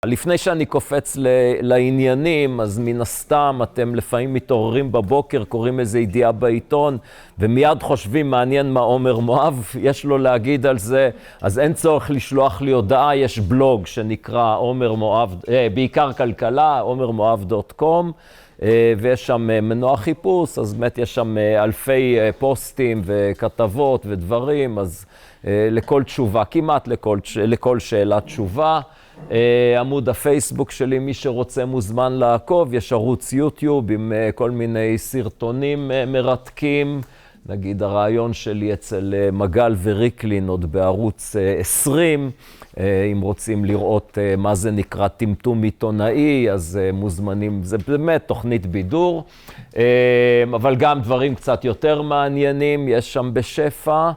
לפני שאני קופץ לעניינים, אז מן הסתם אתם לפעמים מתעוררים בבוקר, קוראים איזו ידיעה בעיתון, ומיד חושבים, מעניין מה עומר מואב יש לו להגיד על זה, אז אין צורך לשלוח לי הודעה, יש בלוג שנקרא עומר מואב, בעיקר כלכלה, omermoav.com, ויש שם מנוע חיפוש, אז באמת יש שם אלפי פוסטים וכתבות ודברים, אז לכל תשובה, כמעט לכל שאלה תשובה. עמוד הפייסבוק שלי, מי שרוצה מוזמן לעקוב, יש ערוץ יוטיוב עם כל מיני סרטונים מרתקים, נגיד הרעיון שלי אצל מגל וריקלין עוד בערוץ 20, אם רוצים לראות מה זה נקרא טמטום עיתונאי, אז מוזמנים, זה באמת תוכנית בידור, אבל גם דברים קצת יותר מעניינים, יש שם בשפע,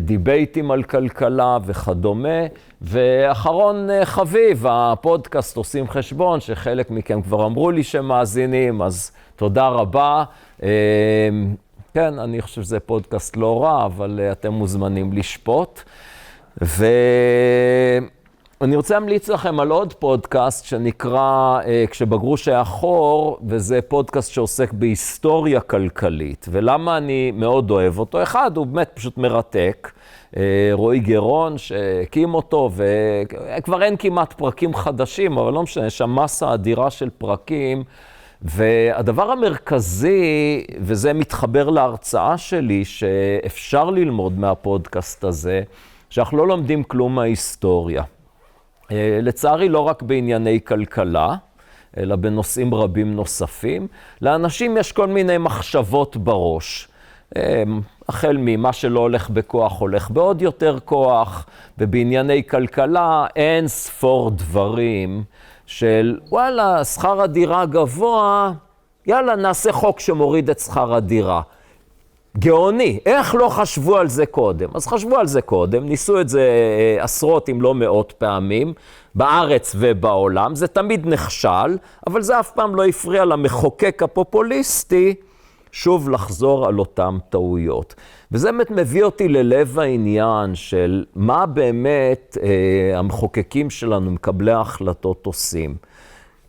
דיבייטים על כלכלה וכדומה, ואחרון חביב, הפודקאסט עושים חשבון, שחלק מכם כבר אמרו לי שמאזינים, אז תודה רבה. כן, אני חושב שזה פודקאסט לא רע, אבל אתם מוזמנים לשפוט. ואני רוצה להמליץ לכם על עוד פודקאסט שנקרא כשבגרוש האחור, וזה פודקאסט שעוסק בהיסטוריה כלכלית. ולמה אני מאוד אוהב אותו? אחד, הוא באמת פשוט מרתק. רועי גרון שהקים אותו, וכבר אין כמעט פרקים חדשים, אבל לא משנה, יש שם מסה אדירה של פרקים. והדבר המרכזי, וזה מתחבר להרצאה שלי, שאפשר ללמוד מהפודקאסט הזה, שאנחנו לא לומדים כלום מההיסטוריה. לצערי לא רק בענייני כלכלה, אלא בנושאים רבים נוספים. לאנשים יש כל מיני מחשבות בראש. החל ממה שלא הולך בכוח, הולך בעוד יותר כוח, ובענייני כלכלה אין ספור דברים של וואלה, שכר הדירה גבוה, יאללה, נעשה חוק שמוריד את שכר הדירה. גאוני, איך לא חשבו על זה קודם? אז חשבו על זה קודם, ניסו את זה עשרות אם לא מאות פעמים, בארץ ובעולם, זה תמיד נכשל, אבל זה אף פעם לא הפריע למחוקק הפופוליסטי, שוב לחזור על אותם טעויות. וזה באמת מביא אותי ללב העניין של מה באמת המחוקקים שלנו, מקבלי ההחלטות עושים.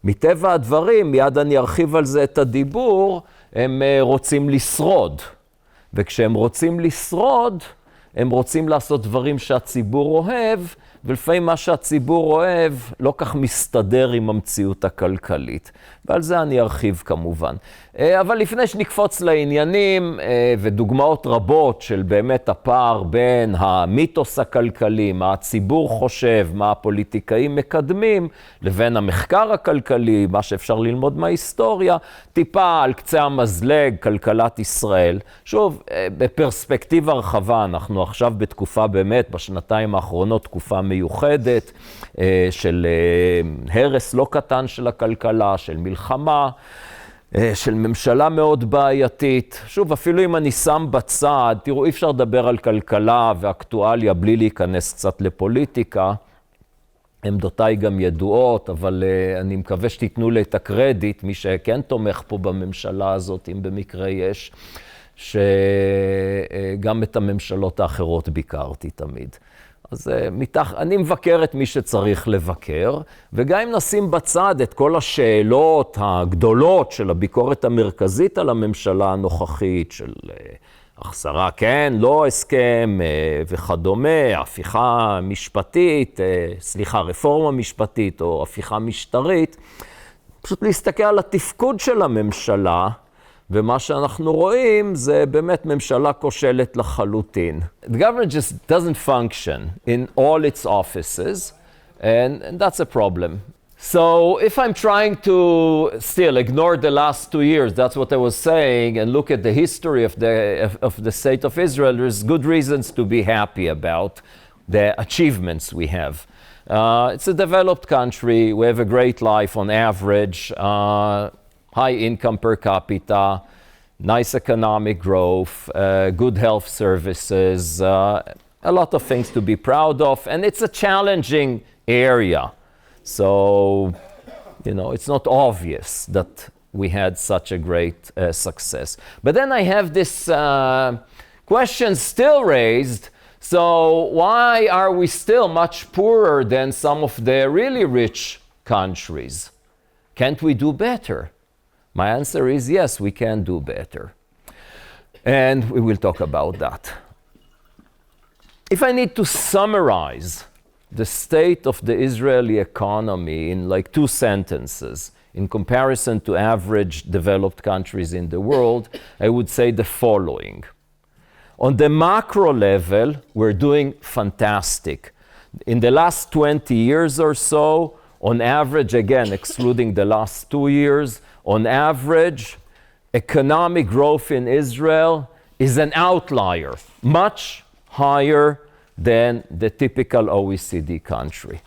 מטבע הדברים, מיד אני ארחיב על זה את הדיבור, הם רוצים לשרוד. וכשהם רוצים לשרוד, הם רוצים לעשות דברים שהציבור אוהב, ולפעמים מה שהציבור אוהב לא כך מסתדר עם המציאות הכלכלית. ועל זה אני ארחיב כמובן. אבל לפני שנקפוץ לעניינים, ודוגמאות רבות של באמת הפער בין המיתוס הכלכלי, מה הציבור חושב, מה הפוליטיקאים מקדמים, לבין המחקר הכלכלי, מה שאפשר ללמוד מההיסטוריה, טיפה על קצה המזלג, כלכלת ישראל. שוב, בפרספקטיבה רחבה, אנחנו עכשיו בתקופה באמת, בשנתיים האחרונות, תקופה מיוחדת, של הרס לא קטן של הכלכלה, של מלחמה, של ממשלה מאוד בעייתית. שוב, אפילו אם אני שם בצד, תראו, אי אפשר לדבר על כלכלה ואקטואליה בלי להיכנס קצת לפוליטיקה. עמדותיי גם ידועות, אבל אני מקווה שתיתנו לי את הקרדיט, מי שכן תומך פה בממשלה הזאת, אם במקרה יש, שגם את הממשלות האחרות ביקרתי תמיד. אז אני מבקר את מי שצריך לבקר, וגם אם נשים בצד את כל השאלות הגדולות של הביקורת המרכזית על הממשלה הנוכחית, של החזרה, כן, לא הסכם וכדומה, הפיכה משפטית, רפורמה משפטית או הפיכה משטרית, פשוט להסתכל על התפקוד של הממשלה, ומה שאנחנו רואים זה באמת ממשלה כושלת לחלוטין. The government just doesn't function in all its offices, and that's a problem. So if I'm trying to still ignore the last 2 years, that's what I was saying, and look at the history of the state of Israel, there's good reasons to be happy about the achievements we have. It's a developed country. We have a great life on average. High income per capita, nice economic growth, good health services, a lot of things to be proud of. And it's a challenging area. So, it's not obvious that we had such a great success. But then I have this question still raised. So why are we still much poorer than some of the really rich countries. Can't we do better? My answer is yes, we can do better. And we will talk about that. If I need to summarize the state of the Israeli economy in like 2 sentences, in comparison to average developed countries in the world, I would say the following. On the macro level, we're doing fantastic. In the last 20 years or so, on average, again, excluding the last 2 years, on average, economic growth in Israel is an outlier, much higher than the typical OECD country.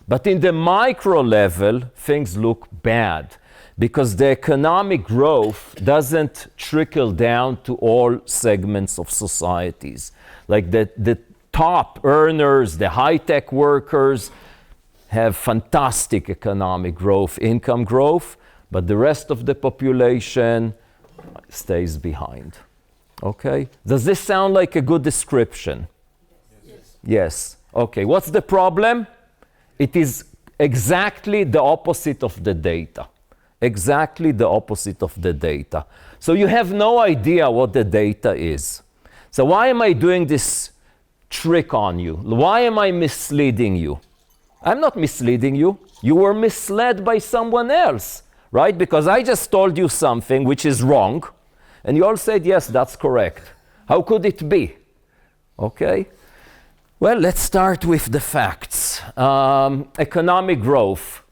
But in the micro level, things look bad because the economic growth doesn't trickle down to all segments of societies. Like the top earners, the high-tech workers have fantastic economic growth, income growth, but the rest of the population stays behind. Okay? Does this sound like a good description? Yes. Okay. What's the problem? It is exactly the opposite of the data. Exactly the opposite of the data. So you have no idea what the data is. So why am I doing this trick on you? Why am I misleading you? I'm not misleading you. You were misled by someone else, right? Because I just told you something which is wrong, and you all said, yes, that's correct. How could it be? Okay? Well, let's start with the facts. Economic growth.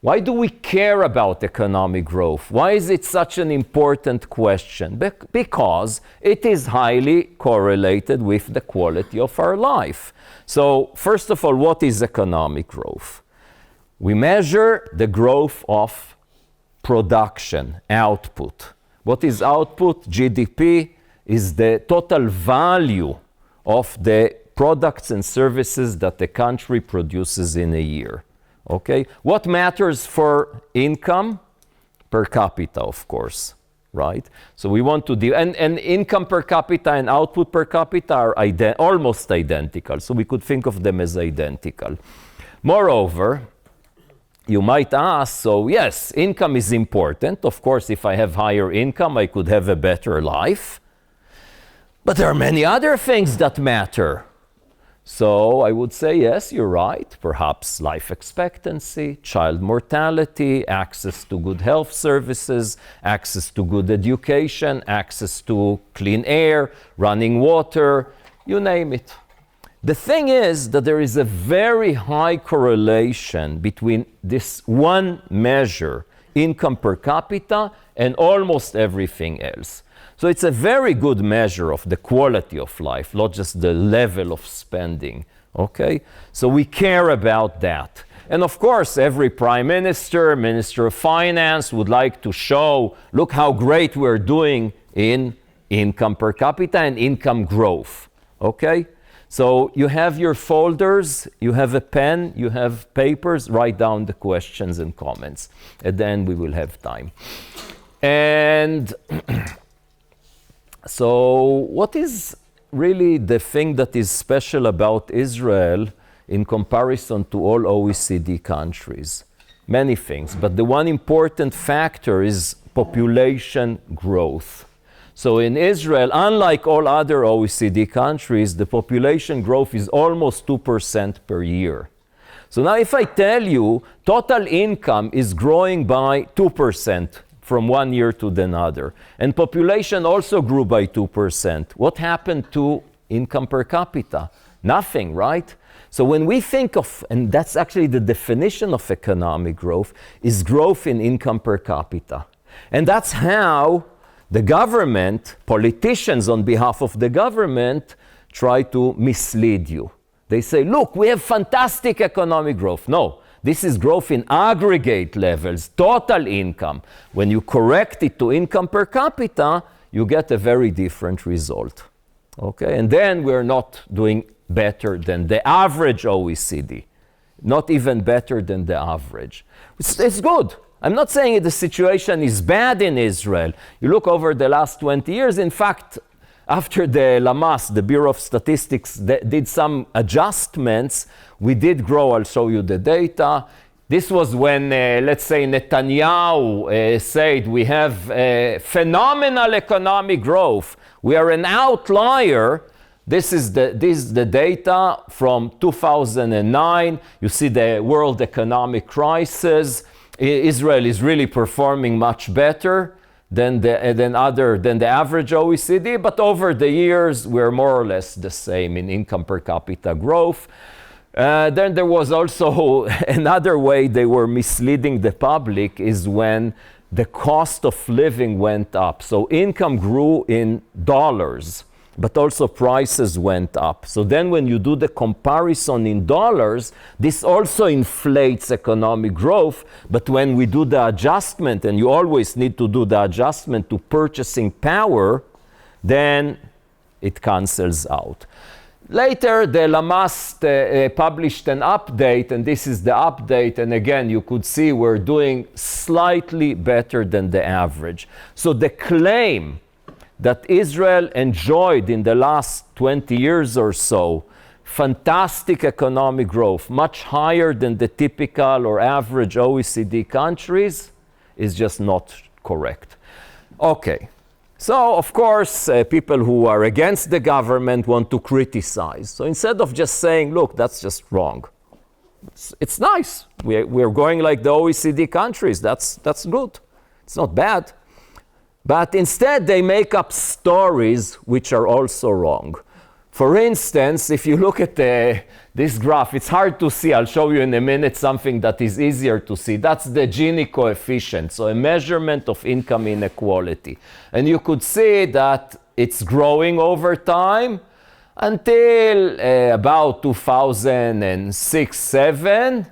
Why do we care about economic growth? Why is it such an important question? Because it is highly correlated with the quality of our life. So, first of all, what is economic growth? We measure the growth of production, output. What is output? GDP is the total value of the products and services that the country produces in a year. Okay? What matters for income? Per capita, of course, right? So we want to do, and income per capita and output per capita are almost identical, so we could think of them as identical. Moreover, you might ask, so yes, income is important. Of course, if I have higher income, I could have a better life. But there are many other things that matter. So I would say, yes, you're right. Perhaps life expectancy, child mortality, access to good health services, access to good education, access to clean air, running water, you name it. The thing is that there is a very high correlation between this one measure, income per capita, and almost everything else. So it's a very good measure of the quality of life, not just the level of spending, okay? So we care about that. And of course, every prime minister, minister of finance would like to show, look how great we're doing in income per capita and income growth, okay? So you have your folders, you have a pen, you have papers, write down the questions and comments. And then we will have time. And so what is really the thing that is special about Israel in comparison to all OECD countries? Many things, but the one important factor is population growth. So in Israel, unlike all other OECD countries, the population growth is almost 2% per year. So now if I tell you total income is growing by 2%, from one year to another. And population also grew by 2%. What happened to income per capita? Nothing, right? So when we think of, and that's actually the definition of economic growth, is growth in income per capita. And that's how the government, politicians on behalf of the government, try to mislead you. They say, look, we have fantastic economic growth. No. This is growth in aggregate levels, total income. When you correct it to income per capita, you get a very different result. Okay? And then we're not doing better than the average OECD. Not even better than the average. It's good. I'm not saying the situation is bad in Israel. You look over the last 20 years, in fact, after the Lamas, the Bureau of Statistics, did some adjustments, we did grow. I'll show you the data. This was when, let's say, Netanyahu said we have phenomenal economic growth. We are an outlier. This is the data from 2009. You see the world economic crisis. Israel is really performing much better than the average OECD, but over the years, we're more or less the same in income per capita growth. Then there was also another way they were misleading the public is when the cost of living went up. So income grew in dollars, but also prices went up. So then when you do the comparison in dollars, this also inflates economic growth. But when we do the adjustment, and you always need to do the adjustment to purchasing power, then it cancels out. Later, the Lamas published an update, and this is the update. And again, you could see we're doing slightly better than the average. So the claim that Israel enjoyed in the last 20 years or so fantastic economic growth, much higher than the typical or average OECD countries, is just not correct. Okay. So, of course, people who are against the government want to criticize. So instead of just saying, look, that's just wrong. It's nice. We're going like the OECD countries. That's good. It's not bad. But instead, they make up stories which are also wrong. For instance, if you look at this graph, it's hard to see. I'll show you in a minute something that is easier to see. That's the Gini coefficient, so a measurement of income inequality. And you could see that it's growing over time until about 2006, 7,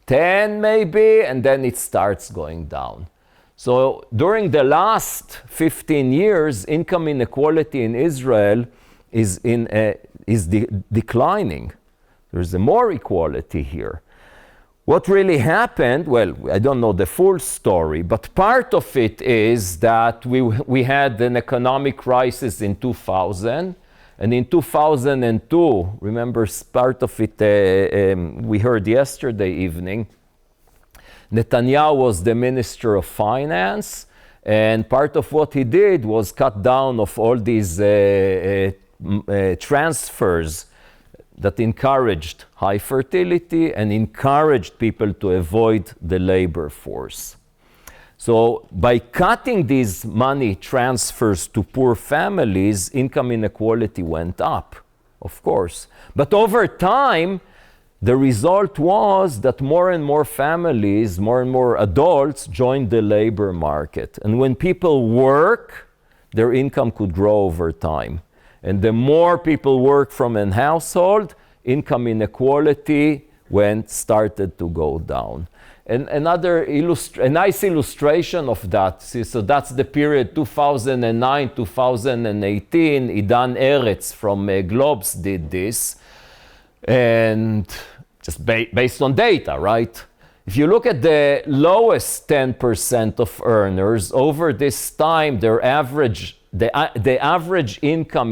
10 maybe, and then it starts going down. So during the last 15 years, income inequality in Israel is declining. There's more equality here. What really happened, well, I don't know the full story, but part of it is that we had an economic crisis in 2000, and in 2002, remember part of it we heard yesterday evening, Netanyahu was the Minister of Finance, and part of what he did was cut down of all these transfers that encouraged high fertility and encouraged people to avoid the labor force. So by cutting these money transfers to poor families, income inequality went up, of course. But over time, the result was that more and more families, more and more adults joined the labor market. And when people work, their income could grow over time. And the more people work from a household, income inequality started to go down. And a nice illustration of that, so that's the period 2009, 2018. Idan Eretz from Globes did this, and just based on data, right? If you look at the lowest 10% of earners, over this time, the average income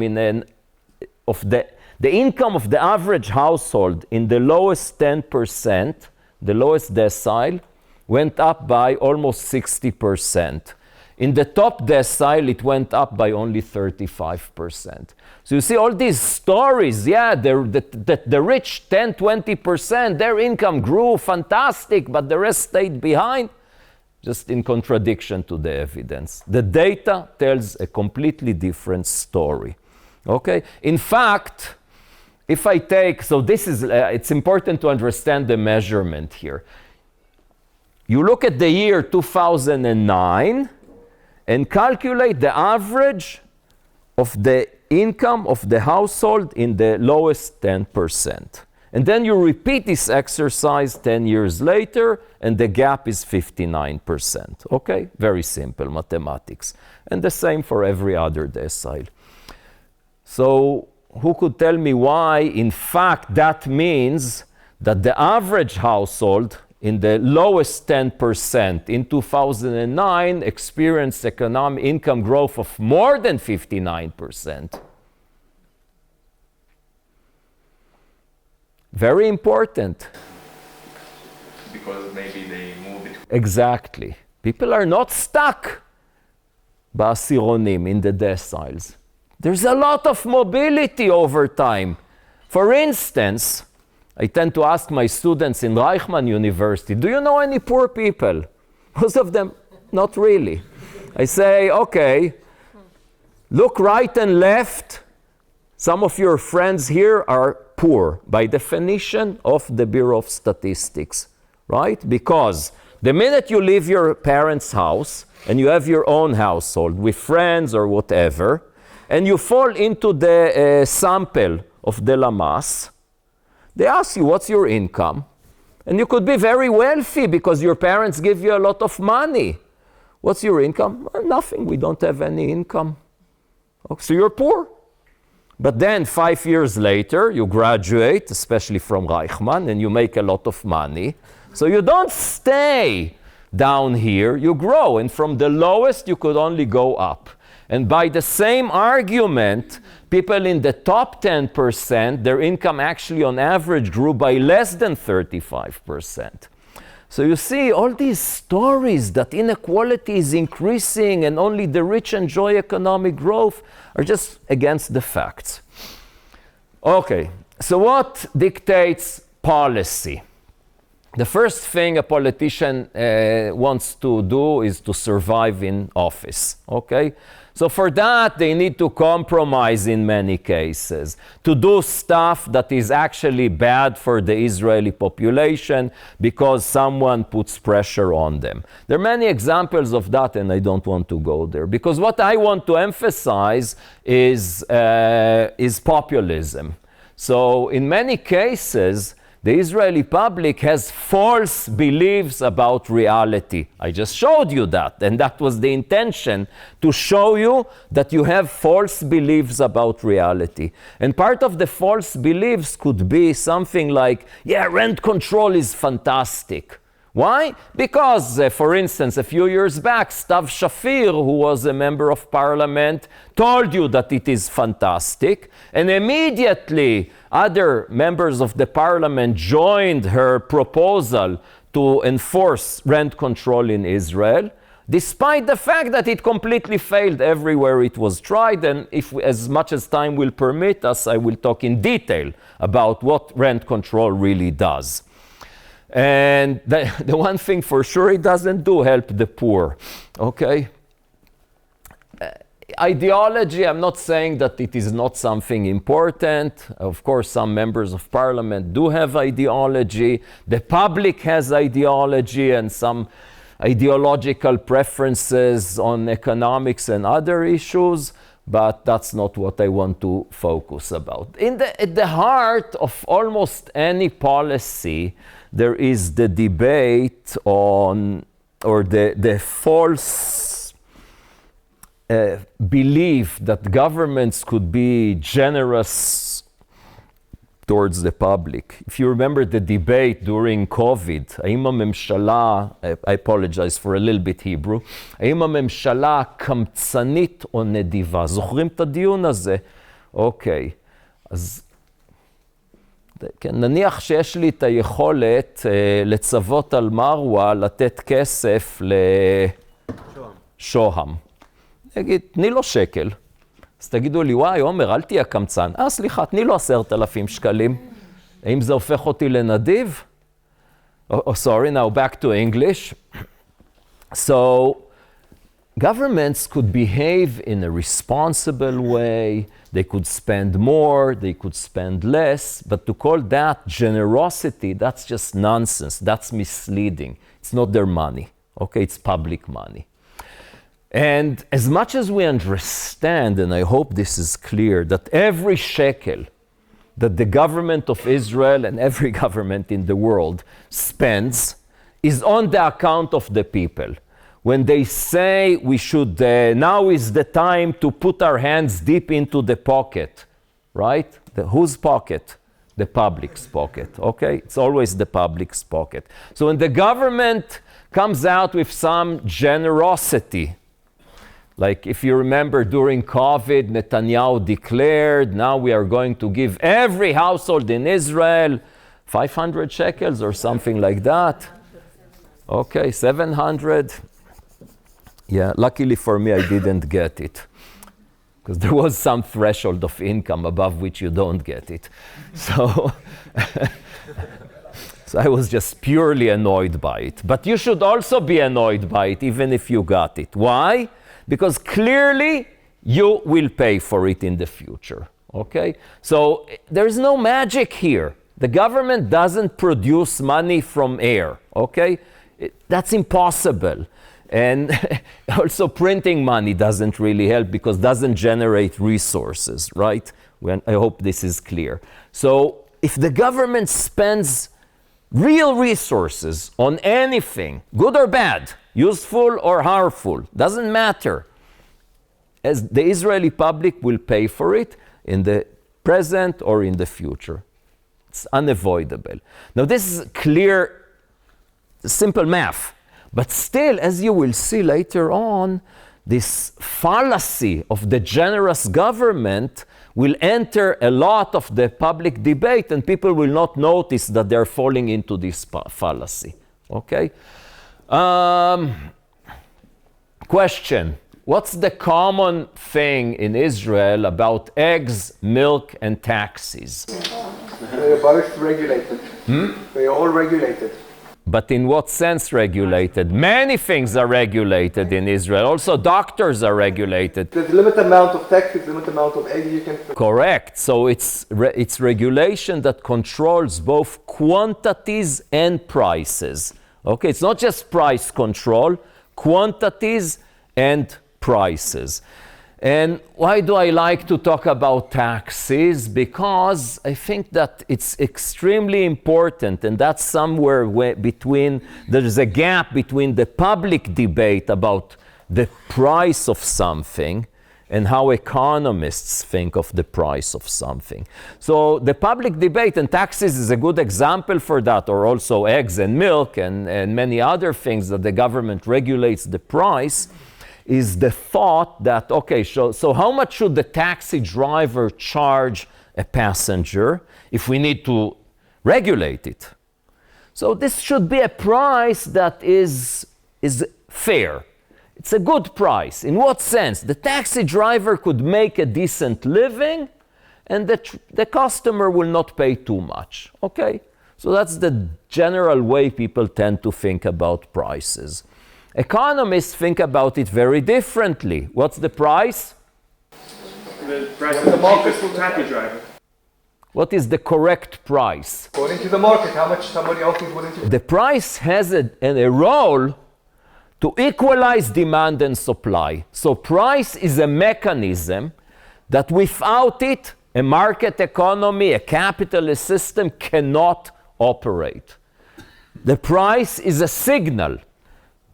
the income of the average household in the lowest 10%, the lowest decile, went up by almost 60%. In the top decile, it went up by only 35%. So you see all these stories, the rich 10, 20%, their income grew fantastic, but the rest stayed behind, just in contradiction to the evidence. The data tells a completely different story. Okay? In fact, if I take, so this is, it's important to understand the measurement here. You look at the year 2009 and calculate the average of the income of the household in the lowest 10%. And then you repeat this exercise 10 years later, and the gap is 59%. Okay? Very simple mathematics. And the same for every other decile. So who could tell me why, in fact, that means that the average household in the lowest 10% in 2009 experienced economic income growth of more than 59%? Very important. because maybe they move it. Exactly. People are not stuck בעשירונים, in the deciles. There's a lot of mobility over time. For instance, I tend to ask my students in Reichman University, do you know any poor people? Most of them, not really. I say, okay, look right and left. Some of your friends here are poor by definition of the Bureau of Statistics, right? Because the minute you leave your parents' house and you have your own household with friends or whatever, and you fall into the sample of the Lamas, they ask you, what's your income? And you could be very wealthy because your parents give you a lot of money. What's your income? Well, nothing, we don't have any income. Okay, so you're poor. But then 5 years later, you graduate, especially from Reichman, and you make a lot of money. So you don't stay down here, you grow. And from the lowest, you could only go up. And by the same argument, people in the top 10%, their income actually on average grew by less than 35%. So you see, all these stories that inequality is increasing and only the rich enjoy economic growth are just against the facts. Okay, so what dictates policy? The first thing a politician wants to do is to survive in office, okay? So for that, they need to compromise in many cases, to do stuff that is actually bad for the Israeli population because someone puts pressure on them. There are many examples of that, and I don't want to go there, because what I want to emphasize is populism. So in many cases, the Israeli public has false beliefs about reality. I just showed you that, and that was the intention, to show you that you have false beliefs about reality. And part of the false beliefs could be something like, yeah, rent control is fantastic. Why? Because, for instance, a few years back, Stav Shafir, who was a member of parliament, told you that it is fantastic, and immediately other members of the parliament joined her proposal to enforce rent control in Israel, despite the fact that it completely failed everywhere it was tried. And if, as much as time will permit us, I will talk in detail about what rent control really does. And the one thing for sure it doesn't do, help the poor, okay? Ideology, I'm not saying that it is not something important. Of course, some members of parliament do have ideology. The public has ideology and some ideological preferences on economics and other issues, but that's not what I want to focus about. At the heart of almost any policy, there is the debate on, or the false belief that governments could be generous towards the public. If you remember the debate during COVID, האם הממשלה, I apologize for a little bit Hebrew, האם הממשלה קמצנית או נדיבה? זוכרים את הדיון הזה? אוקיי, אז כן, נניח שיש לי את היכולת לצוות על מרווה לתת כסף לשוהם. נגיד, תני לו שקל. אז תגידו לי, וואי, עומר, אל תהיה קמצן. סליחה, תני לו 10,000 שקלים. האם זה הופך אותי לנדיב? Sorry, now back to English. So, governments could behave in a responsible way. They could spend more, they could spend less, but to call that generosity, that's just nonsense. That's misleading. It's not their money, okay? It's public money. And as much as we understand, and I hope this is clear, that every shekel that the government of Israel and every government in the world spends is on the account of the people. When they say we should, now is the time to put our hands deep into the pocket, right? Whose pocket? The public's pocket, okay? It's always the public's pocket. So when the government comes out with some generosity, like if you remember during COVID, Netanyahu declared, now we are going to give every household in Israel 500 shekels or something like that. Okay, 700. Yeah, luckily for me, I didn't get it. Because there was some threshold of income above which you don't get it. So, so I was just purely annoyed by it. But you should also be annoyed by it, even if you got it. Why? Because clearly you will pay for it in the future. Okay? So there's no magic here. The government doesn't produce money from air. Okay? That's impossible. And also printing money doesn't really help because it doesn't generate resources, right? I hope this is clear. So if the government spends real resources on anything, good or bad, useful or harmful, doesn't matter, as the Israeli public will pay for it in the present or in the future. It's unavoidable. Now this is clear, simple math. But still, as you will see later on, this fallacy of the generous government will enter a lot of the public debate, and people will not notice that they're falling into this fallacy. Okay? Question. What's the common thing in Israel about eggs, milk, and taxes? They're both regulated. They're all regulated. But in what sense regulated? Many things are regulated in Israel. Also, doctors are regulated. There's a limited amount of taxes, limited amount of eggs you can... Correct. So it's regulation that controls both quantities and prices. Okay, it's not just price control, quantities and prices. And why do I like to talk about taxes? Because I think that it's extremely important, and that's somewhere there's a gap between the public debate about the price of something and how economists think of the price of something. So the public debate, and taxes is a good example for that, or also eggs and milk and many other things that the government regulates the price, is the thought that, okay, so how much should the taxi driver charge a passenger if we need to regulate it? So this should be a price that is fair. It's a good price. In what sense? The taxi driver could make a decent living and the customer will not pay too much, okay? So that's the general way people tend to think about prices. Economists think about it very differently. What's the price? The price of the cheapest taxi driver. What is the correct price? According to the market, how much somebody else is willing to... The price has a role to equalize demand and supply. So price is a mechanism that without it, a market economy, a capitalist system cannot operate. The price is a signal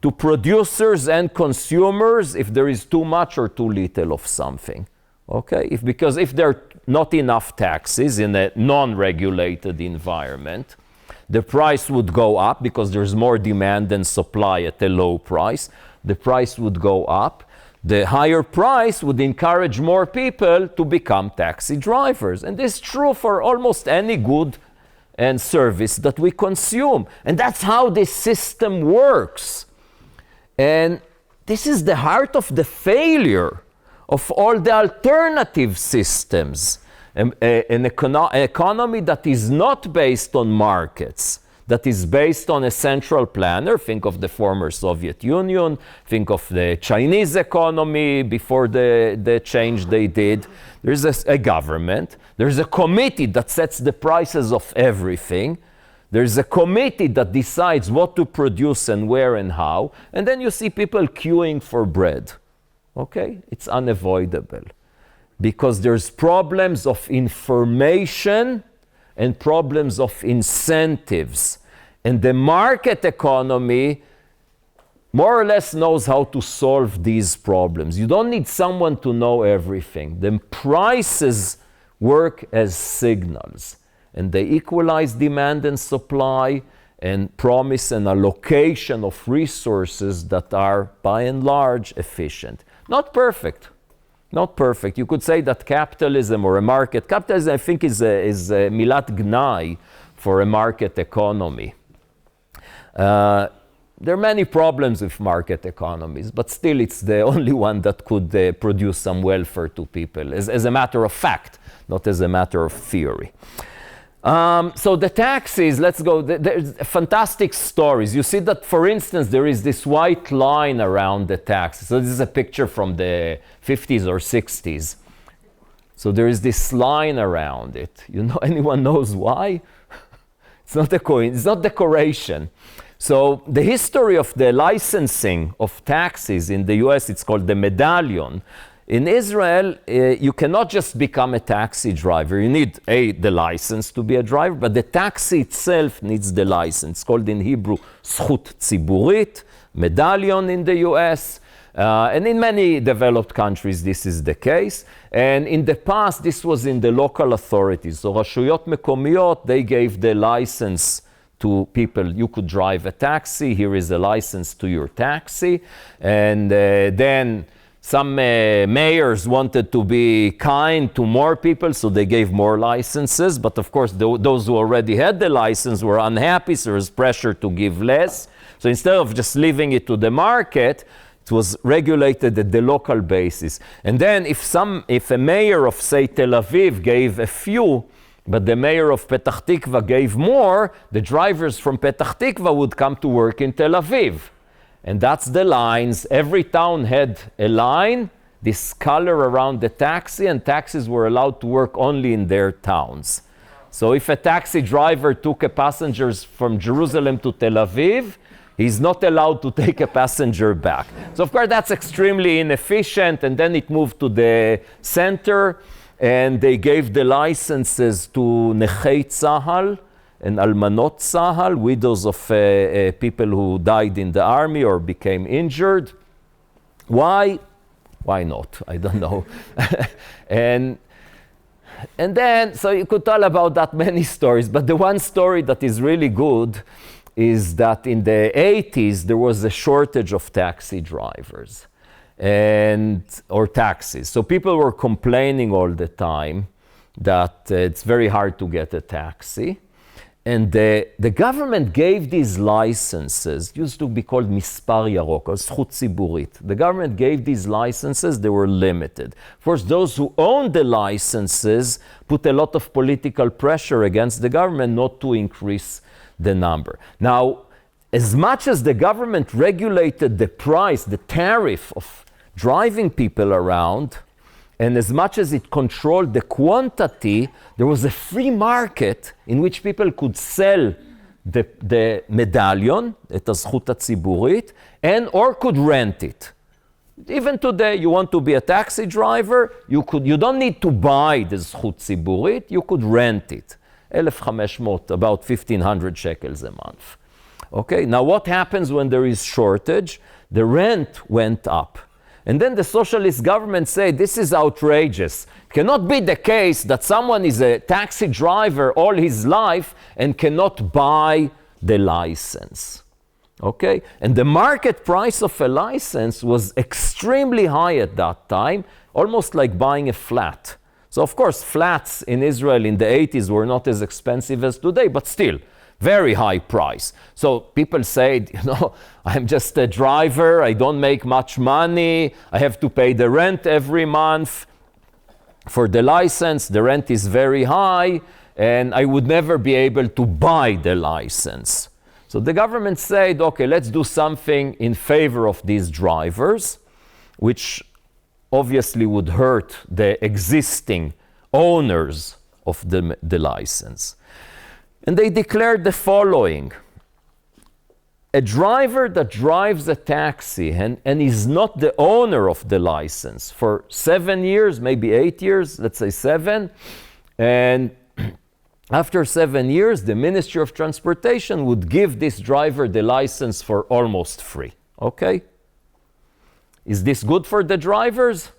to producers and consumers if there is too much or too little of something. Okay? Because if there are not enough taxes in a non-regulated environment, the price would go up because there's more demand than supply at a low price. The price would go up. The higher price would encourage more people to become taxi drivers. And this is true for almost any good and service that we consume. And that's how this system works. And this is the heart of the failure of all the alternative systems. An economy that is not based on markets, that is based on a central planner. Think of the former Soviet Union, think of the Chinese economy before the change they did. There's a government, there's a committee that sets the prices of everything. There's a committee that decides what to produce and where and how, and then you see people queuing for bread. Okay? It's unavoidable. Because there's problems of information and problems of incentives. And the market economy more or less knows how to solve these problems. You don't need someone to know everything. The prices work as signals. And they equalize demand and supply and promise an allocation of resources that are, by and large, efficient. Not perfect. Not perfect. You could say that capitalism or a market, capitalism I think is a milat gnai for a market economy. there are many problems with market economies, but still it's the only one that could produce some welfare to people, as a matter of fact, not as a matter of theory. So the taxis, let's go, there's fantastic stories. You see that, for instance, there is this white line around the taxis. So this is a picture from the 50s or 60s. So there is this line around it. You know, anyone knows why? It's not a coin, it's not decoration. So the history of the licensing of taxis in the US, it's called the medallion. In Israel, you cannot just become a taxi driver. You need, the license to be a driver, but the taxi itself needs the license. It's called in Hebrew, zchut tziburit, medallion in the US. And in many developed countries, this is the case. And in the past, this was in the local authorities. So rashuyot mekomiyot, they gave the license to people. You could drive a taxi. Here is a license to your taxi. And then some mayors wanted to be kind to more people, so they gave more licenses. But of course, those who already had the license were unhappy, so there was pressure to give less. So instead of just leaving it to the market, it was regulated at the local basis. And then if a mayor of, say, Tel Aviv gave a few, but the mayor of Petach Tikva gave more, the drivers from Petach Tikva would come to work in Tel Aviv. And that's the lines. Every town had a line, this color around the taxi, and taxis were allowed to work only in their towns. So if a taxi driver took a passenger from Jerusalem to Tel Aviv, he's not allowed to take a passenger back. So of course that's extremely inefficient, and then it moved to the center, and they gave the licenses to Nechei Tzahal and Almanot Tzahal, widows of people who died in the army or became injured. Why? Why not? I don't know. And then, so you could tell about that many stories, but the one story that is really good is that in the 80s, there was a shortage of taxi drivers or taxis. So people were complaining all the time that it's very hard to get a taxi. And the government gave these licenses, used to be called Mispar Yarok, or Zchut Tziburit. The government gave these licenses, they were limited. Of course, those who owned the licenses put a lot of political pressure against the government not to increase the number. Now, as much as the government regulated the price, the tariff of driving people around, and as much as it controlled the quantity, there was a free market in which people could sell the medallion, את הזכות הציבורית, or could rent it. Even today, you want to be a taxi driver, you don't need to buy the זכות ציבורית, you could rent it. 1,500, about 1,500 shekels a month. Okay, now what happens when there is shortage? The rent went up. And then the socialist government said, this is outrageous. It cannot be the case that someone is a taxi driver all his life and cannot buy the license. Okay? And the market price of a license was extremely high at that time, almost like buying a flat. So of course, flats in Israel in the 80s were not as expensive as today, but still, very high price. So people said, I'm just a driver, I don't make much money, I have to pay the rent every month. For the license, the rent is very high, and I would never be able to buy the license. So the government said, okay, let's do something in favor of these drivers, which obviously would hurt the existing owners of the license. And they declared the following: a driver that drives a taxi and is not the owner of the license for 7 years, maybe 8 years, let's say 7, and after 7 years, the Ministry of Transportation would give this driver the license for almost free. Okay? Is this good for the drivers?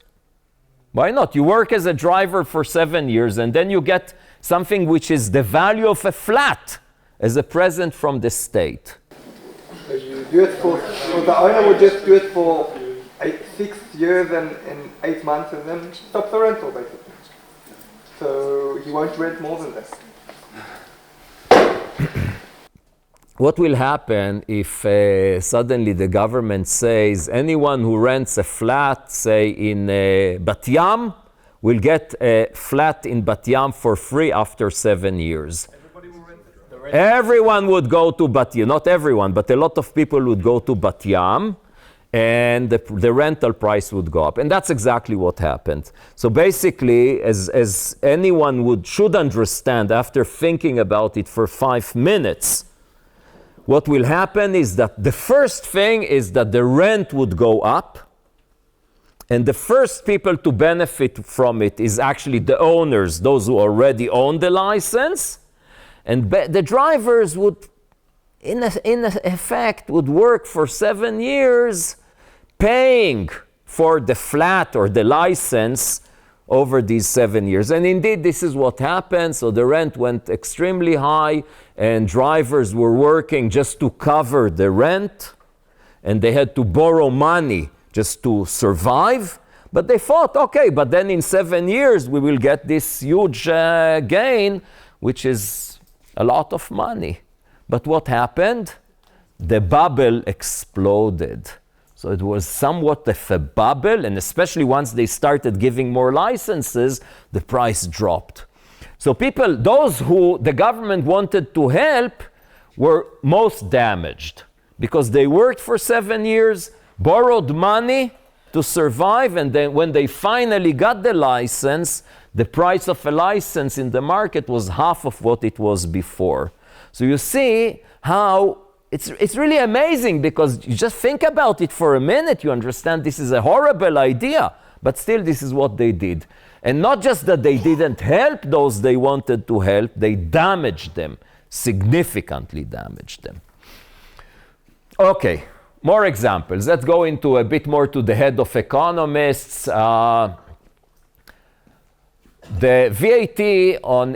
Why not? You work as a driver for 7 years and then you get something which is the value of a flat as a present from the state. So you do it so the owner would just do it for 6 years and 8 months and then stop the rental basically. So he won't rent more than that. what will happen if suddenly the government says anyone who rents a flat, say in Bat Yam, will get a flat in Bat Yam for free after 7 years? Everybody will rent it. Everyone would go to Bat Yam, not everyone, but a lot of people would go to Bat Yam, and the rental price would go up. And that's exactly what happened. So basically, as anyone should understand after thinking about it for 5 minutes, what will happen is that the first thing is that the rent would go up, and the first people to benefit from it is actually the owners, those who already own the license, and the drivers would, in effect, would work for 7 years paying for the flat or the license over these 7 years. And indeed, this is what happened. So the rent went extremely high, and drivers were working just to cover the rent, and they had to borrow money just to survive. But they thought, okay, but then in 7 years, we will get this huge gain, which is a lot of money. But what happened? The bubble exploded. So it was somewhat of a bubble, and especially once they started giving more licenses, the price dropped. So people, those who the government wanted to help, were most damaged because they worked for 7 years, borrowed money to survive, and then when they finally got the license, the price of a license in the market was half of what it was before. So you see how it's really amazing, because you just think about it for a minute, you understand this is a horrible idea, but still this is what they did. And not just that they didn't help those they wanted to help, they damaged them, significantly damaged them. Okay, more examples. Let's go into a bit more to the head of economists. The VAT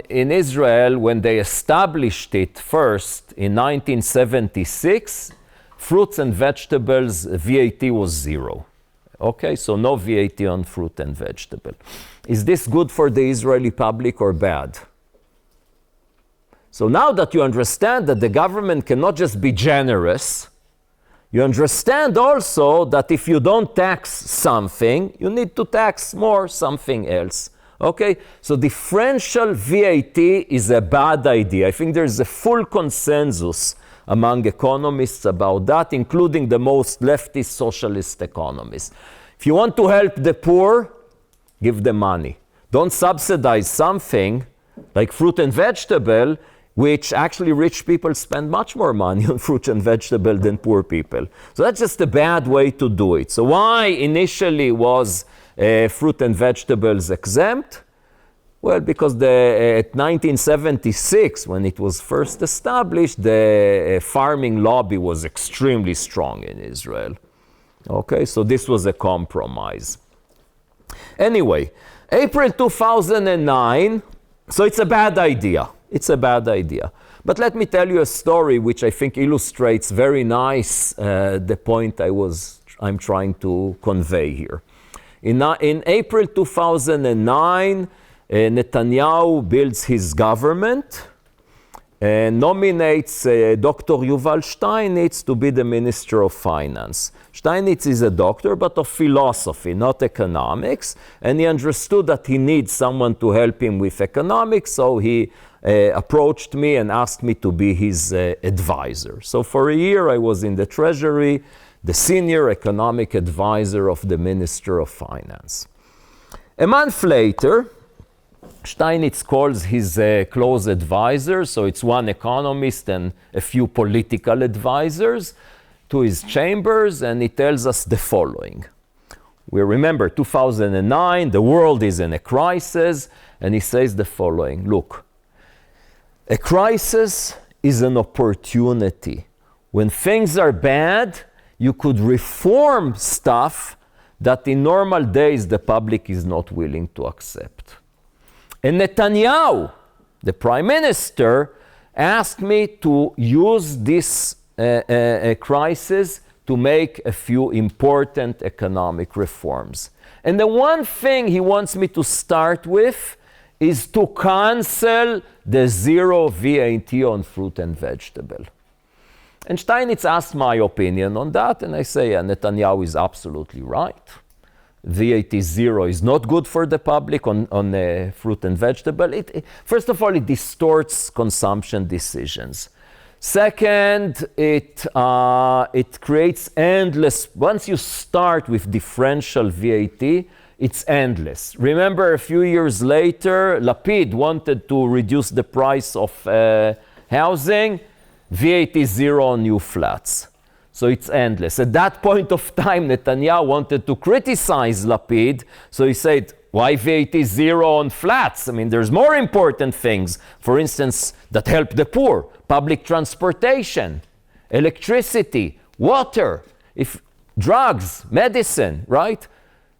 in Israel, when they established it first in 1976, fruits and vegetables, VAT was 0. Okay, so no VAT on fruit and vegetable. Is this good for the Israeli public or bad? So now that you understand that the government cannot just be generous, you understand also that if you don't tax something, you need to tax more something else. Okay, so differential VAT is a bad idea. I think there's a full consensus among economists about that, including the most leftist socialist economists. If you want to help the poor, give them money. Don't subsidize something like fruit and vegetable, which actually rich people spend much more money on fruit and vegetable than poor people. So that's just a bad way to do it. So why initially was fruit and vegetables exempt? Well, because at 1976, when it was first established, the farming lobby was extremely strong in Israel. Okay, so this was a compromise. Anyway, April 2009, so it's a bad idea. It's a bad idea. But let me tell you a story which I think illustrates very nice the point I'm trying to convey here. In April 2009, Netanyahu builds his government and nominates Dr. Yuval Steinitz to be the Minister of Finance. Steinitz is a doctor, but of philosophy, not economics, and he understood that he needs someone to help him with economics, so he approached me and asked me to be his advisor. So for a year I was in the Treasury, the senior economic advisor of the Minister of Finance. A month later, Steinitz calls his close advisors, so it's one economist and a few political advisors, to his chambers, and he tells us the following. We remember 2009, the world is in a crisis, and he says the following. Look, a crisis is an opportunity. When things are bad, you could reform stuff that in normal days the public is not willing to accept. And Netanyahu, the prime minister, asked me to use this crisis to make a few important economic reforms. And the one thing he wants me to start with is to cancel the 0 VAT on fruit and vegetable. And Steinitz asked my opinion on that, and I say, yeah, Netanyahu is absolutely right. VAT 0 is not good for the public on fruit and vegetable. First of all, it distorts consumption decisions. Second, it creates endless, once you start with differential VAT, it's endless. Remember, a few years later, Lapid wanted to reduce the price of housing, VAT 0 on new flats. So it's endless. At that point of time, Netanyahu wanted to criticize Lapid, so he said, why VAT 0 on flats? I mean, there's more important things, for instance, that help the poor. Public transportation, electricity, water, drugs, medicine, right?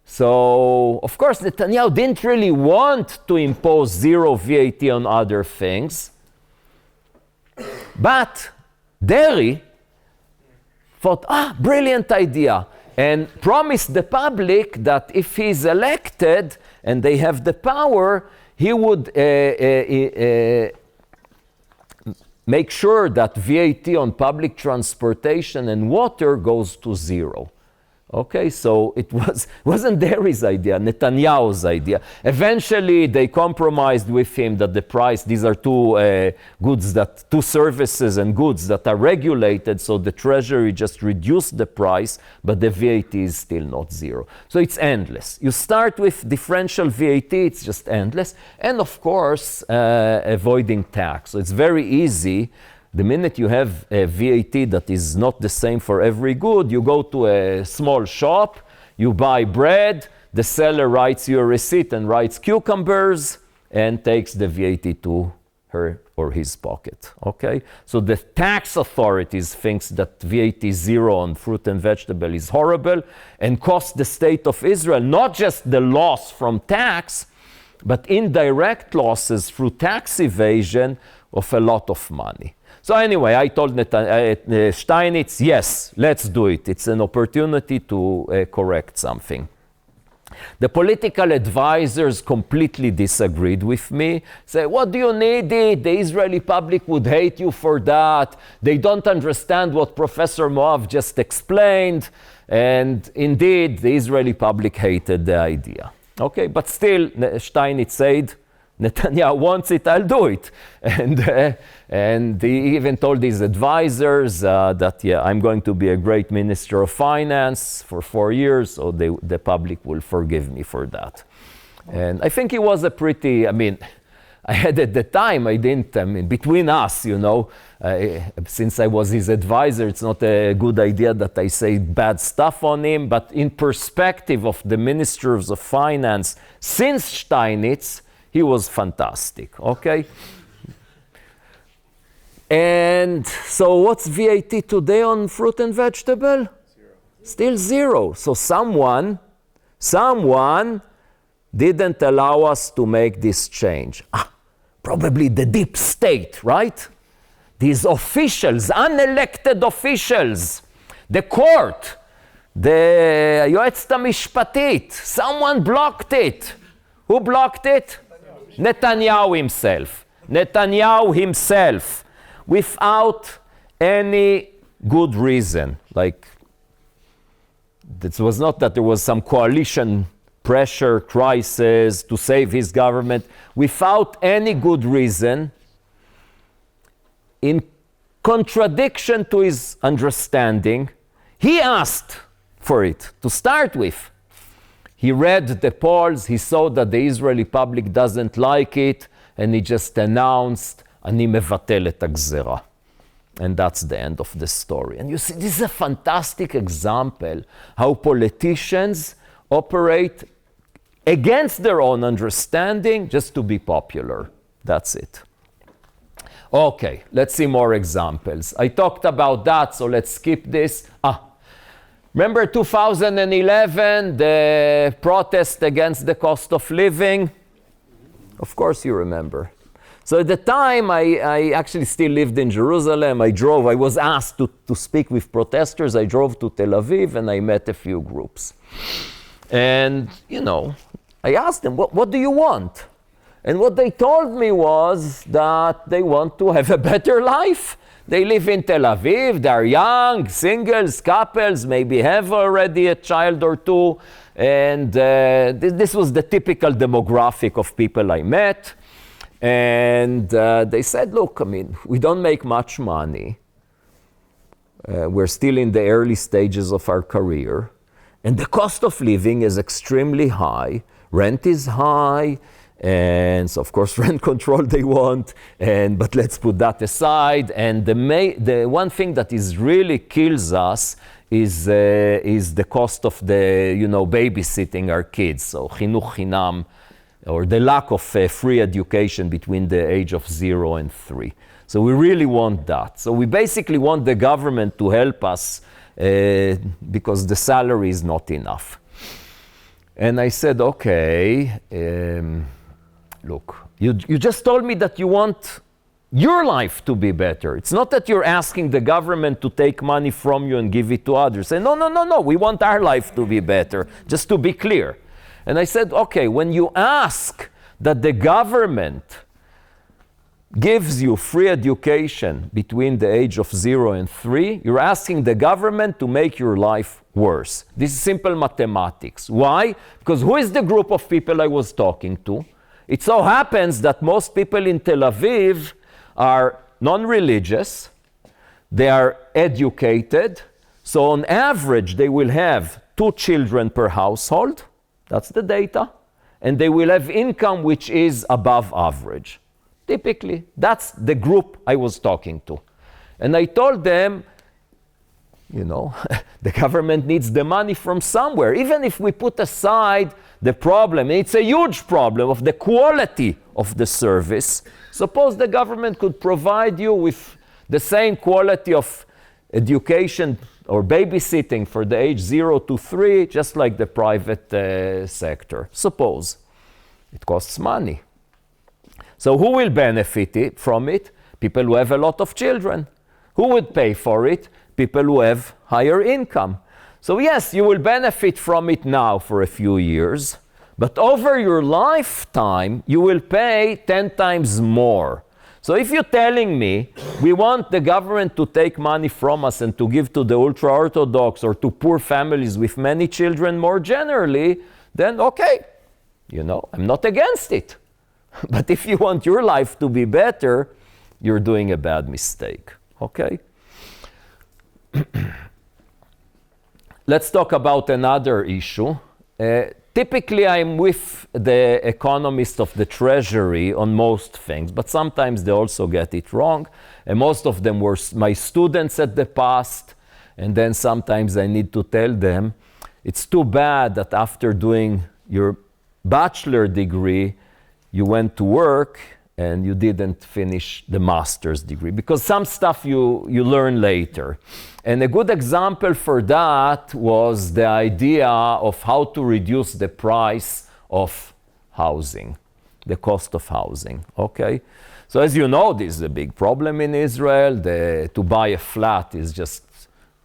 So, of course, Netanyahu didn't really want to impose 0 VAT on other things. But Deri thought, brilliant idea, and promised the public that if he's elected and they have the power, he would make sure that VAT on public transportation and water goes to 0. Okay, so it wasn't Deri's idea, Netanyahu's idea. Eventually, they compromised with him that the price, these are two services and goods that are regulated, so the Treasury just reduced the price, but the VAT is still not 0. So it's endless. You start with differential VAT, it's just endless. And of course, avoiding tax. So it's very easy. The minute you have a VAT that is not the same for every good, you go to a small shop, you buy bread, the seller writes you a receipt and writes cucumbers and takes the VAT to her or his pocket, okay? So the tax authorities thinks that VAT 0 on fruit and vegetable is horrible and costs the state of Israel not just the loss from tax, but indirect losses through tax evasion of a lot of money. So anyway, I told Steinitz, yes, let's do it. It's an opportunity to correct something. The political advisors completely disagreed with me. Say, what do you need it? The Israeli public would hate you for that. They don't understand what Professor Moav just explained. And indeed, the Israeli public hated the idea. Okay, but still, Steinitz said, Netanyahu wants it, I'll do it. And he even told his advisors that, yeah, I'm going to be a great minister of finance for 4 years, so the public will forgive me for that. And I think he was a pretty, I had at the time, between us, since I was his advisor, it's not a good idea that I say bad stuff on him, but in perspective of the ministers of finance since Steinitz, he was fantastic, okay? And so what's VAT today on fruit and vegetable? 0. Still 0. So someone didn't allow us to make this change. Probably the deep state, right? These officials, unelected officials, the court, the היועצת המשפטית, someone blocked it. Who blocked it? Netanyahu himself. Netanyahu himself, without any good reason. Like, it was not that there was some coalition pressure, crisis to save his government. Without any good reason, in contradiction to his understanding, he asked for it to start with. He read the polls, he saw that the Israeli public doesn't like it, and he just announced, אני מבטל את הגזרה. And that's the end of the story. And you see, this is a fantastic example how politicians operate against their own understanding just to be popular. That's it. Okay, let's see more examples. I talked about that, so let's skip this. Remember 2011, the protest against the cost of living? Of course you remember. So at the time, I actually still lived in Jerusalem. I was asked to speak with protesters. I drove to Tel Aviv and I met a few groups. And, I asked them, what do you want? And what they told me was that they want to have a better life. They live in Tel Aviv, they're young, singles, couples, maybe have already a child or two. And this was the typical demographic of people I met. And they said, look, I mean, we don't make much money. We're still in the early stages of our career. And the cost of living is extremely high. Rent is high. And so, of course, rent control they want. But let's put that aside. And the one thing that is really kills us is the cost of babysitting our kids. So, chinuch chinam, or the lack of free education between the age of 0 and 3. So we really want that. So we basically want the government to help us because the salary is not enough. And I said, okay, look, you just told me that you want your life to be better. It's not that you're asking the government to take money from you and give it to others. Say, no, we want our life to be better, just to be clear. And I said, okay, when you ask that the government gives you free education between the age of 0 and 3, you're asking the government to make your life worse. This is simple mathematics. Why? Because who is the group of people I was talking to? It so happens that most people in Tel Aviv are non-religious, they are educated, so on average they will have 2 children per household. That's the data. And they will have income which is above average. Typically, that's the group I was talking to. And I told them, the government needs the money from somewhere. Even if we put aside the problem, it's a huge problem of the quality of the service. Suppose the government could provide you with the same quality of education or babysitting for the age 0 to 3, just like the private sector. Suppose. It costs money. So who will benefit from it? People who have a lot of children. Who would pay for it? People who have higher income. So yes, you will benefit from it now for a few years, but over your lifetime, you will pay 10 times more. So if you're telling me we want the government to take money from us and to give to the ultra-Orthodox or to poor families with many children more generally, then okay, I'm not against it. But if you want your life to be better, you're doing a bad mistake, okay? Let's talk about another issue. Typically, I'm with the economists of the Treasury on most things, but sometimes they also get it wrong. And most of them were my students at the past, and then sometimes I need to tell them, it's too bad that after doing your bachelor degree, you went to work and you didn't finish the master's degree, because some stuff you learn later. And a good example for that was the idea of how to reduce the price of housing, the cost of housing, okay? So as you know, this is a big problem in Israel. To buy a flat is just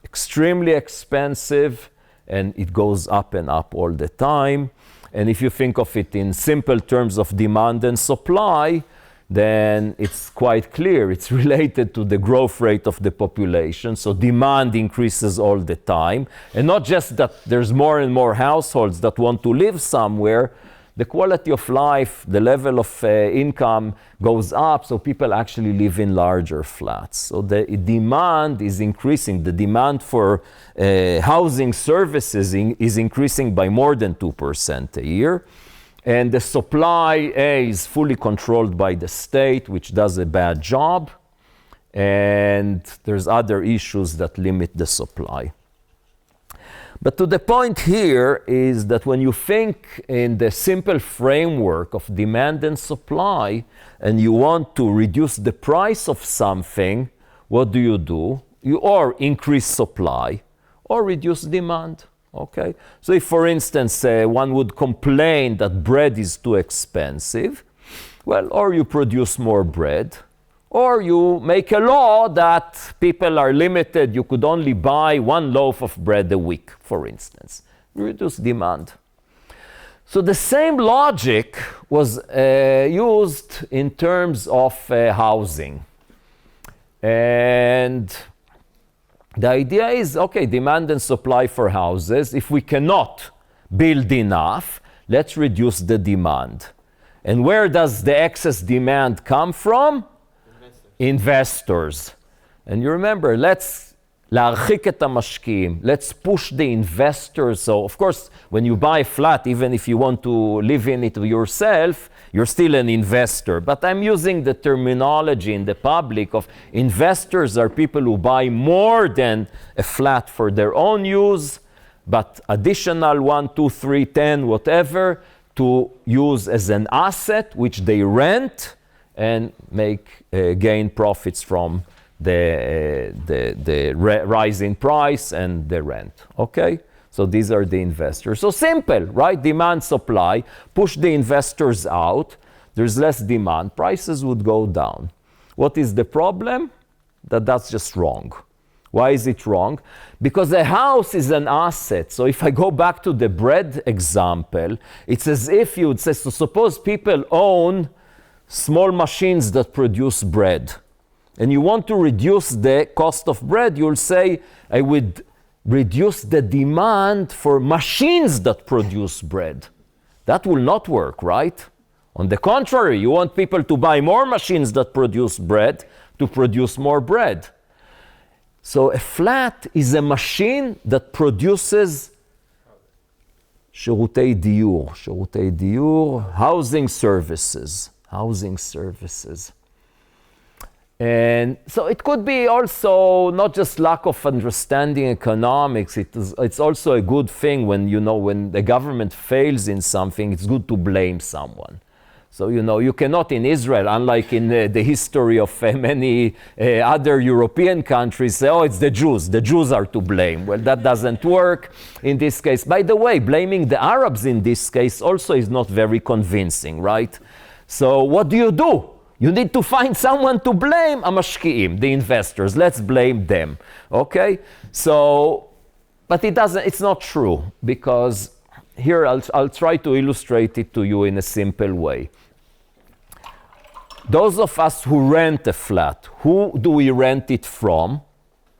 extremely expensive, and it goes up and up all the time. And if you think of it in simple terms of demand and supply, then it's quite clear. It's related to the growth rate of the population. So demand increases all the time. And not just that there's more and more households that want to live somewhere, the quality of life, the level of income goes up, so people actually live in larger flats. So the demand is increasing. The demand for housing services is increasing by more than 2% a year. And the supply is fully controlled by the state, which does a bad job. And there's other issues that limit the supply. But to the point here is that when you think in the simple framework of demand and supply, and you want to reduce the price of something, what do? You or increase supply or reduce demand. Okay? So if, for instance, one would complain that bread is too expensive, well, or you produce more bread, or you make a law that people are limited. You could only buy 1 loaf of bread a week, for instance. Reduce demand. So the same logic was used in terms of housing. And the idea is, okay, demand and supply for houses. If we cannot build enough, let's reduce the demand. And where does the excess demand come from? Investors. And you remember, let's להרחיק את המשקיעים. Let's push the investors. So, of course, when you buy a flat, even if you want to live in it yourself, you're still an investor. But I'm using the terminology in the public of investors are people who buy more than a flat for their own use, but additional 1, 2, 3, 10, whatever, to use as an asset, which they rent and gain profits from the rise in price and the rent, okay? So these are the investors. So simple, right? Demand, supply, push the investors out. There's less demand, prices would go down. What is the problem? That's just wrong. Why is it wrong? Because a house is an asset. So if I go back to the bread example, it's as if you would say, so suppose people own small machines that produce bread, and you want to reduce the cost of bread, you'll say, I would reduce the demand for machines that produce bread. That will not work, right? On the contrary, you want people to buy more machines that produce bread to produce more bread. So a flat is a machine that produces שירותי דיור, housing services. And so it could be also not just lack of understanding economics, it's also a good thing when the government fails in something, it's good to blame someone. So, you cannot in Israel, unlike in the history of many other European countries, say, oh, it's the Jews are to blame. Well, that doesn't work in this case. By the way, blaming the Arabs in this case also is not very convincing, right? So what do? You need to find someone to blame, המשקיעים, the investors. Let's blame them, okay? So, but it's not true, because here I'll try to illustrate it to you in a simple way. Those of us who rent a flat, who do we rent it from?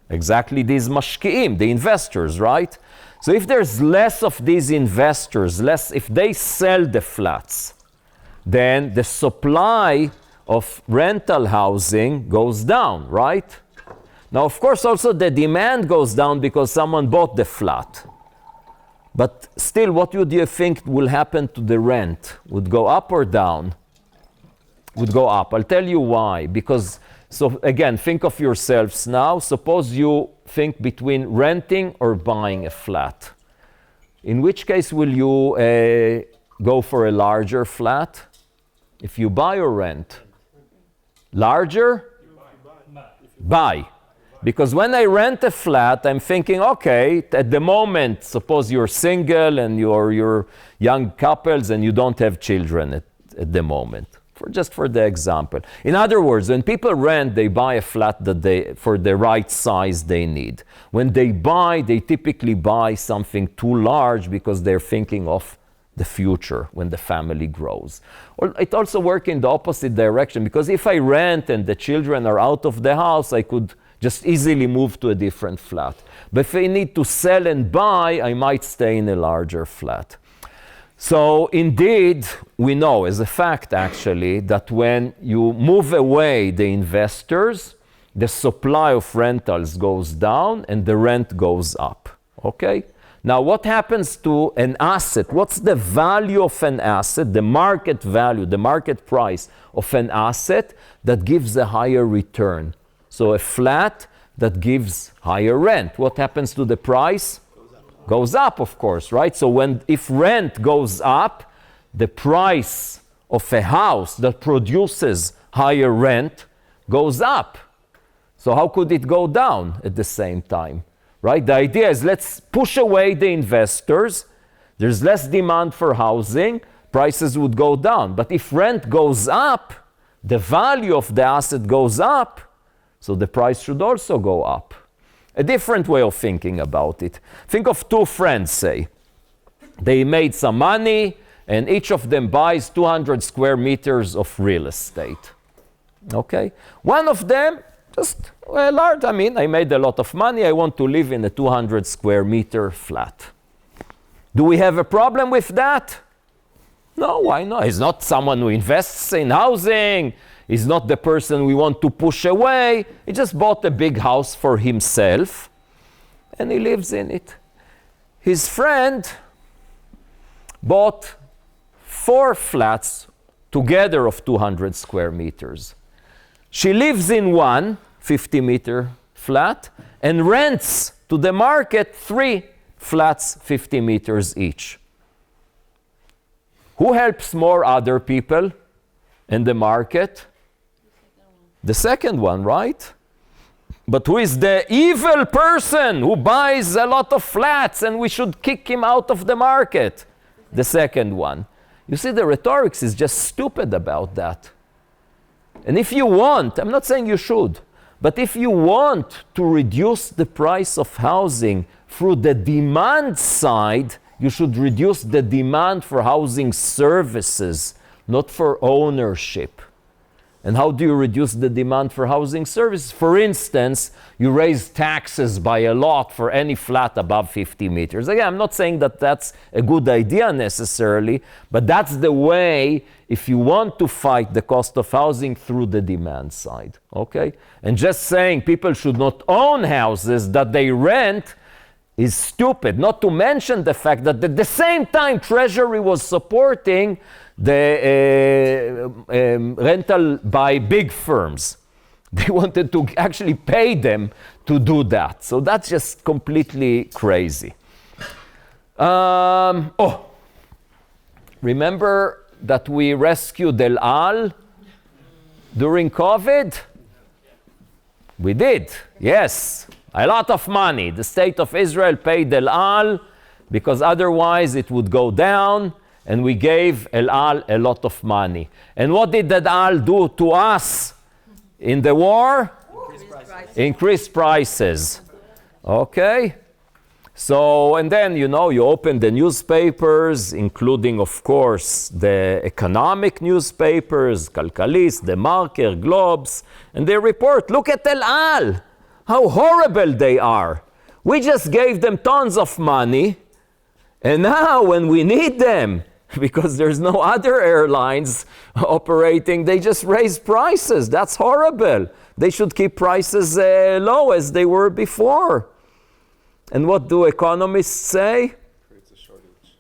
Exactly these משקיעים, the investors, right? So if there's less of these investors, if they sell the flats, then the supply of rental housing goes down, right? Now, of course, also the demand goes down because someone bought the flat. But still, what would you think will happen to the rent? Would go up or down? Would go up. I'll tell you why. Because, so again, think of yourselves now. Suppose you think between renting or buying a flat. In which case will you go for a larger flat? If you buy or rent? Larger? Buy. Because when I rent a flat, I'm thinking, okay, at the moment, suppose you're single and you're young couples and you don't have children at the moment, just for the example. In other words, when people rent, they buy a flat for the right size they need. When they buy, they typically buy something too large because they're thinking of the future when the family grows. Or it also works in the opposite direction, because if I rent and the children are out of the house, I could just easily move to a different flat. But if I need to sell and buy, I might stay in a larger flat. So indeed, we know as a fact actually that when you move away the investors, the supply of rentals goes down and the rent goes up, okay? Now, what happens to an asset? What's the value of an asset, the market value, the market price of an asset that gives a higher return? So a flat that gives higher rent. What happens to the price? Goes up, of course, right? So if rent goes up, the price of a house that produces higher rent goes up. So how could it go down at the same time? Right? The idea is let's push away the investors. There's less demand for housing. Prices would go down. But if rent goes up, the value of the asset goes up. So the price should also go up. A different way of thinking about it. Think of two friends, say. They made some money, and each of them buys 200 square meters of real estate. Okay? One of them Just large, I mean, I made a lot of money. I want to live in a 200 square meter flat. Do we have a problem with that? No, why not? He's not someone who invests in housing. He's not the person we want to push away. He just bought a big house for himself, and he lives in it. His friend bought 4 flats together of 200 square meters. She lives in one 50-meter flat and rents to the market 3 flats 50 meters each. Who helps more other people in the market? The second one, right? But who is the evil person who buys a lot of flats and we should kick him out of the market? The second one. You see, the rhetorics is just stupid about that. And if you want, I'm not saying you should, but if you want to reduce the price of housing through the demand side, you should reduce the demand for housing services, not for ownership. And how do you reduce the demand for housing services? For instance, you raise taxes by a lot for any flat above 50 meters. Again, I'm not saying that that's a good idea necessarily, but that's the way if you want to fight the cost of housing through the demand side, okay? And just saying people should not own houses that they rent is stupid, not to mention the fact that at the same time Treasury was supporting the rental by big firms. They wanted to actually pay them to do that. So that's just completely crazy. Remember that we rescued El Al during COVID? We did, yes. A lot of money. The state of Israel paid El Al because otherwise it would go down, and we gave El Al a lot of money. And what did El Al do to us in the war? Increased prices. Okay? So, and then, you know, you open the newspapers, including, of course, the economic newspapers, Kalkalist, The Marker, Globes, and they report, look at El Al, how horrible they are. We just gave them tons of money, and now when we need them, because there's no other airlines operating, they just raise prices. That's horrible. They should keep prices low as they were before. And what do economists say? Creates a shortage.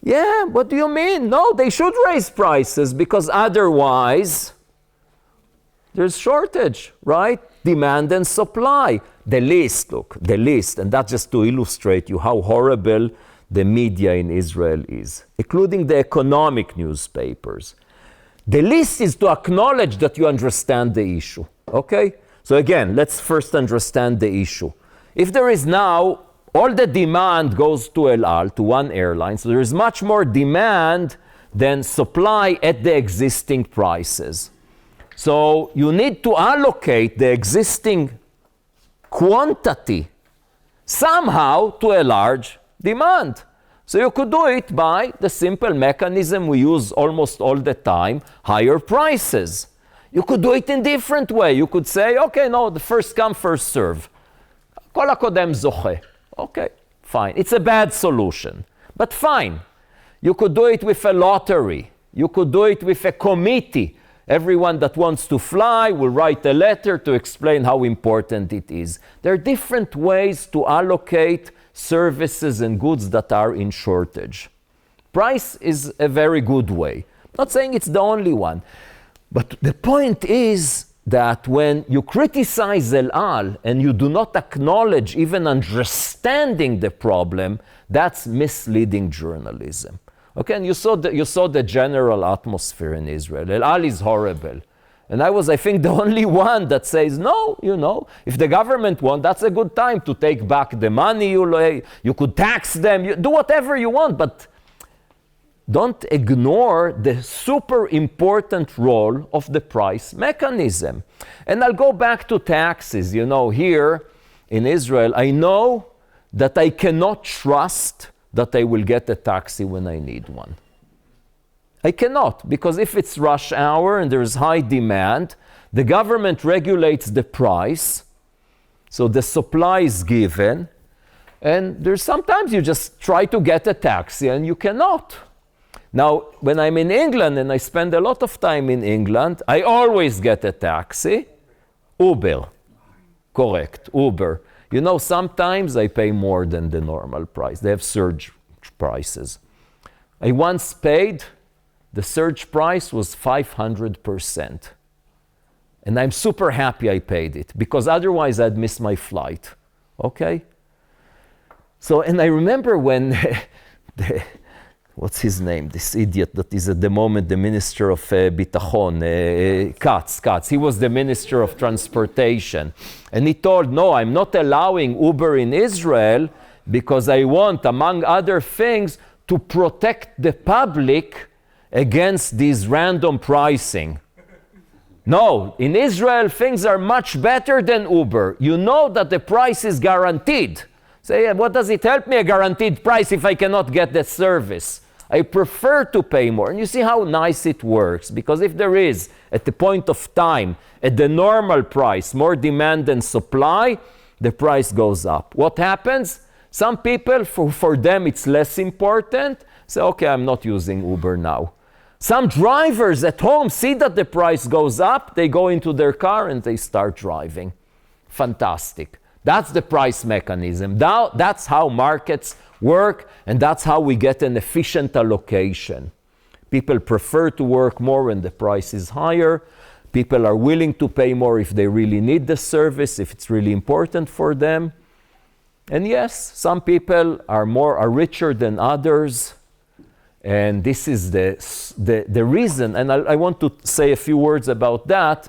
Yeah, what do you mean? No, they should raise prices because otherwise there's shortage, right? Demand and supply. The list, look, the list, and that's just to illustrate you how horrible the media in Israel is, including the economic newspapers. The list is to acknowledge that you understand the issue, okay? So again, let's first understand the issue. If there is now, all the demand goes to El Al, to one airline, so there is much more demand than supply at the existing prices. So you need to allocate the existing quantity somehow to a large demand. So you could do it by the simple mechanism we use almost all the time, higher prices. You could do it in different way. You could say, okay, no, the first come, first serve. כל הקודם זוכה. Okay, fine. It's a bad solution, but fine. You could do it with a lottery. You could do it with a committee. Everyone that wants to fly will write a letter to explain how important it is. There are different ways to allocate services and goods that are in shortage. Price is a very good way. Not saying it's the only one. But the point is that when you criticize El Al and you do not acknowledge even understanding the problem, that's misleading journalism. Okay, and you saw the general atmosphere in Israel. El Al is horrible. And I was, I think, the only one that says, no, you know, if the government wants, that's a good time to take back the money you could tax them, you do whatever you want, but don't ignore the super important role of the price mechanism. And I'll go back to taxes. You know, here in Israel, I know that I cannot trust that I will get a taxi when I need one. I cannot, because if it's rush hour and there's high demand, The government regulates the price, so the supply is given, and there's sometimes you just try to get a taxi and you cannot. Now, when I'm in England, and I spend a lot of time in England, I always get a taxi. Uber. Correct, Uber. You know, sometimes I pay more than the normal price. They have surge prices. I once paid, the surge price was 500%. And I'm super happy I paid it, because otherwise I'd miss my flight, okay? So, and I remember when, what's his name, this idiot that is at the moment the Minister of Bitachon, Katz, he was the Minister of Transportation. And he told, no, I'm not allowing Uber in Israel because I want, among other things, to protect the public against this random pricing. No, in Israel, things are much better than Uber. You know that the price is guaranteed. Say, what does it help me, a guaranteed price, if I cannot get the service? I prefer to pay more. And you see how nice it works. Because if there is, at the point of time, at the normal price, more demand than supply, the price goes up. What happens? Some people, for them, it's less important. Say, okay, I'm not using Uber now. Some drivers at home see that the price goes up, they go into their car and they start driving. Fantastic. That's the price mechanism. Now, that's how markets work, and that's how we get an efficient allocation. People prefer to work more when the price is higher. People are willing to pay more if they really need the service, if it's really important for them. And yes, some people are richer than others. And this is the reason, and I want to say a few words about that,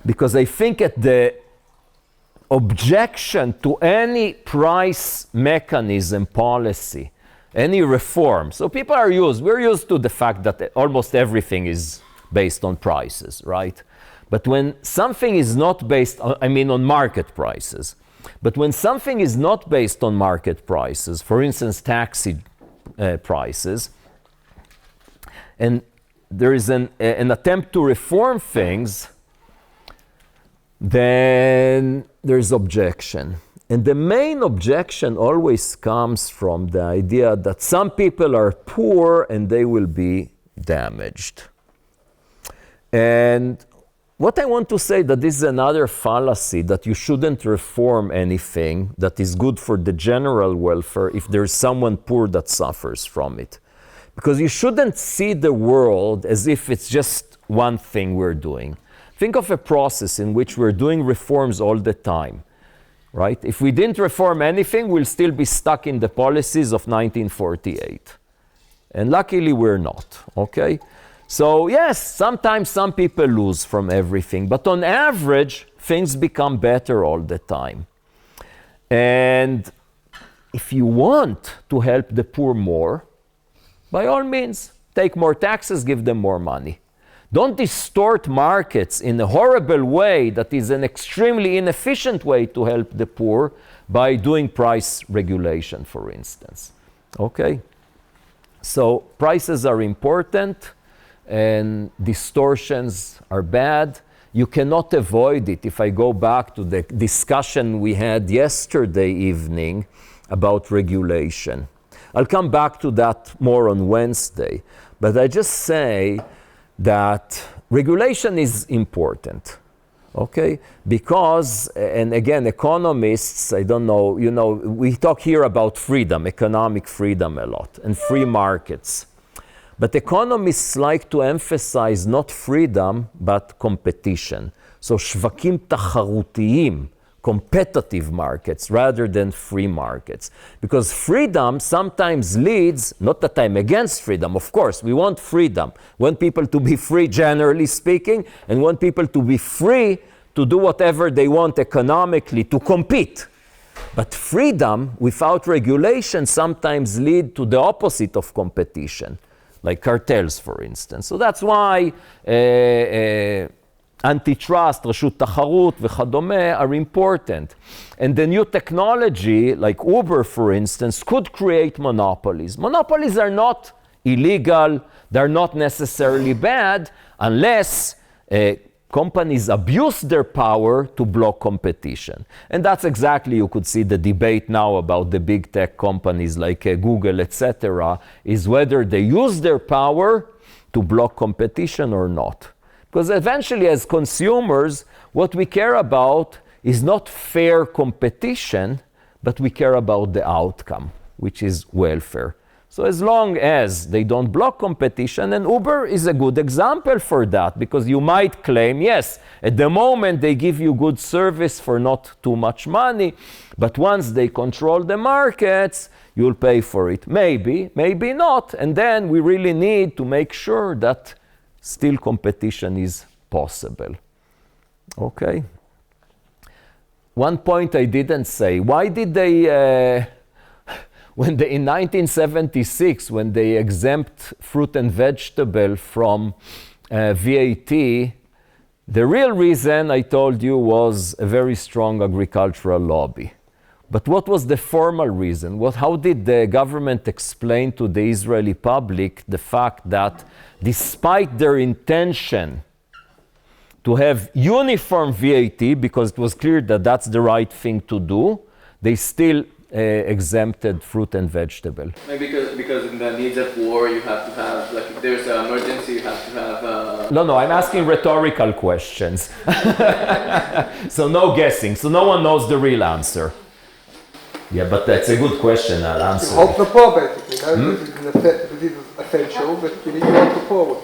because I think at the objection to any price mechanism policy, any reform, so people we're used to the fact that almost everything is based on prices, right? But when something is not based on market prices, but when something is not based on market prices, for instance, taxi prices, and there is an attempt to reform things, then there's objection. And the main objection always comes from the idea that some people are poor and they will be damaged. And what I want to say, that this is another fallacy, that you shouldn't reform anything that is good for the general welfare if there's someone poor that suffers from it. Because you shouldn't see the world as if it's just one thing we're doing. Think of a process in which we're doing reforms all the time, right? If we didn't reform anything, we'll still be stuck in the policies of 1948. And luckily we're not, okay? So yes, sometimes some people lose from everything, but on average, things become better all the time. And if you want to help the poor more, by all means, take more taxes, give them more money. Don't distort markets in a horrible way that is an extremely inefficient way to help the poor by doing price regulation, for instance. Okay? So prices are important, and distortions are bad. You cannot avoid it. If I go back to the discussion we had yesterday evening about regulation, I'll come back to that more on Wednesday. But I just say that regulation is important, okay? Because, and again, economists, I don't know, we talk here about freedom, economic freedom a lot, and free markets. But economists like to emphasize not freedom, but competition. So shvakim tacharutiyim, competitive markets, rather than free markets. Because freedom sometimes leads, not that I'm against freedom, of course, we want freedom. We want people to be free, generally speaking, and want people to be free to do whatever they want economically, to compete. But freedom without regulation sometimes lead to the opposite of competition, like cartels, for instance. So that's why antitrust, reshut tacharut, וכדומה are important. And the new technology, like Uber, for instance, could create monopolies. Monopolies are not illegal, they're not necessarily bad, unless companies abuse their power to block competition. And that's exactly, you could see the debate now about the big tech companies like Google, etc., is whether they use their power to block competition or not. Because eventually, as consumers, what we care about is not fair competition, but we care about the outcome, which is welfare. So as long as they don't block competition, and Uber is a good example for that, because you might claim, yes, at the moment they give you good service for not too much money, but once they control the markets, you'll pay for it. Maybe, maybe not. And then we really need to make sure that still competition is possible. Okay? One point I didn't say, why did they... in 1976, when they exempt fruit and vegetable from VAT, the real reason, I told you, was a very strong agricultural lobby. But what was the formal reason? How did the government explain to the Israeli public the fact that despite their intention to have uniform VAT, because it was clear that that's the right thing to do, they still exempted fruit and vegetable? Maybe because in the needs of war, you have to have, like, if there's an emergency, you have to have... No, I'm asking rhetorical questions. So no guessing. So no one knows the real answer. Yeah, but that's a good question. I'll answer. Help the poor, basically. No? This is essential, but you need to help the poor.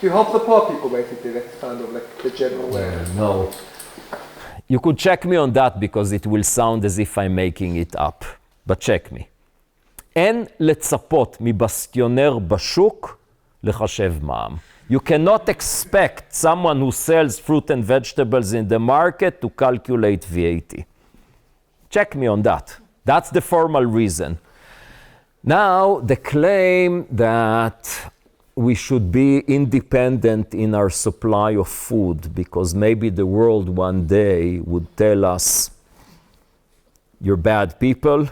You help the poor people, basically. That's kind of like the general way. No. You could check me on that because it will sound as if I'm making it up. But check me. אין לצפות מבסטיונר בשוק לחשב מע"מ. You cannot expect someone who sells fruit and vegetables in the market to calculate VAT. Check me on that. That's the formal reason. Now, the claim that we should be independent in our supply of food because maybe the world one day would tell us, you're bad people,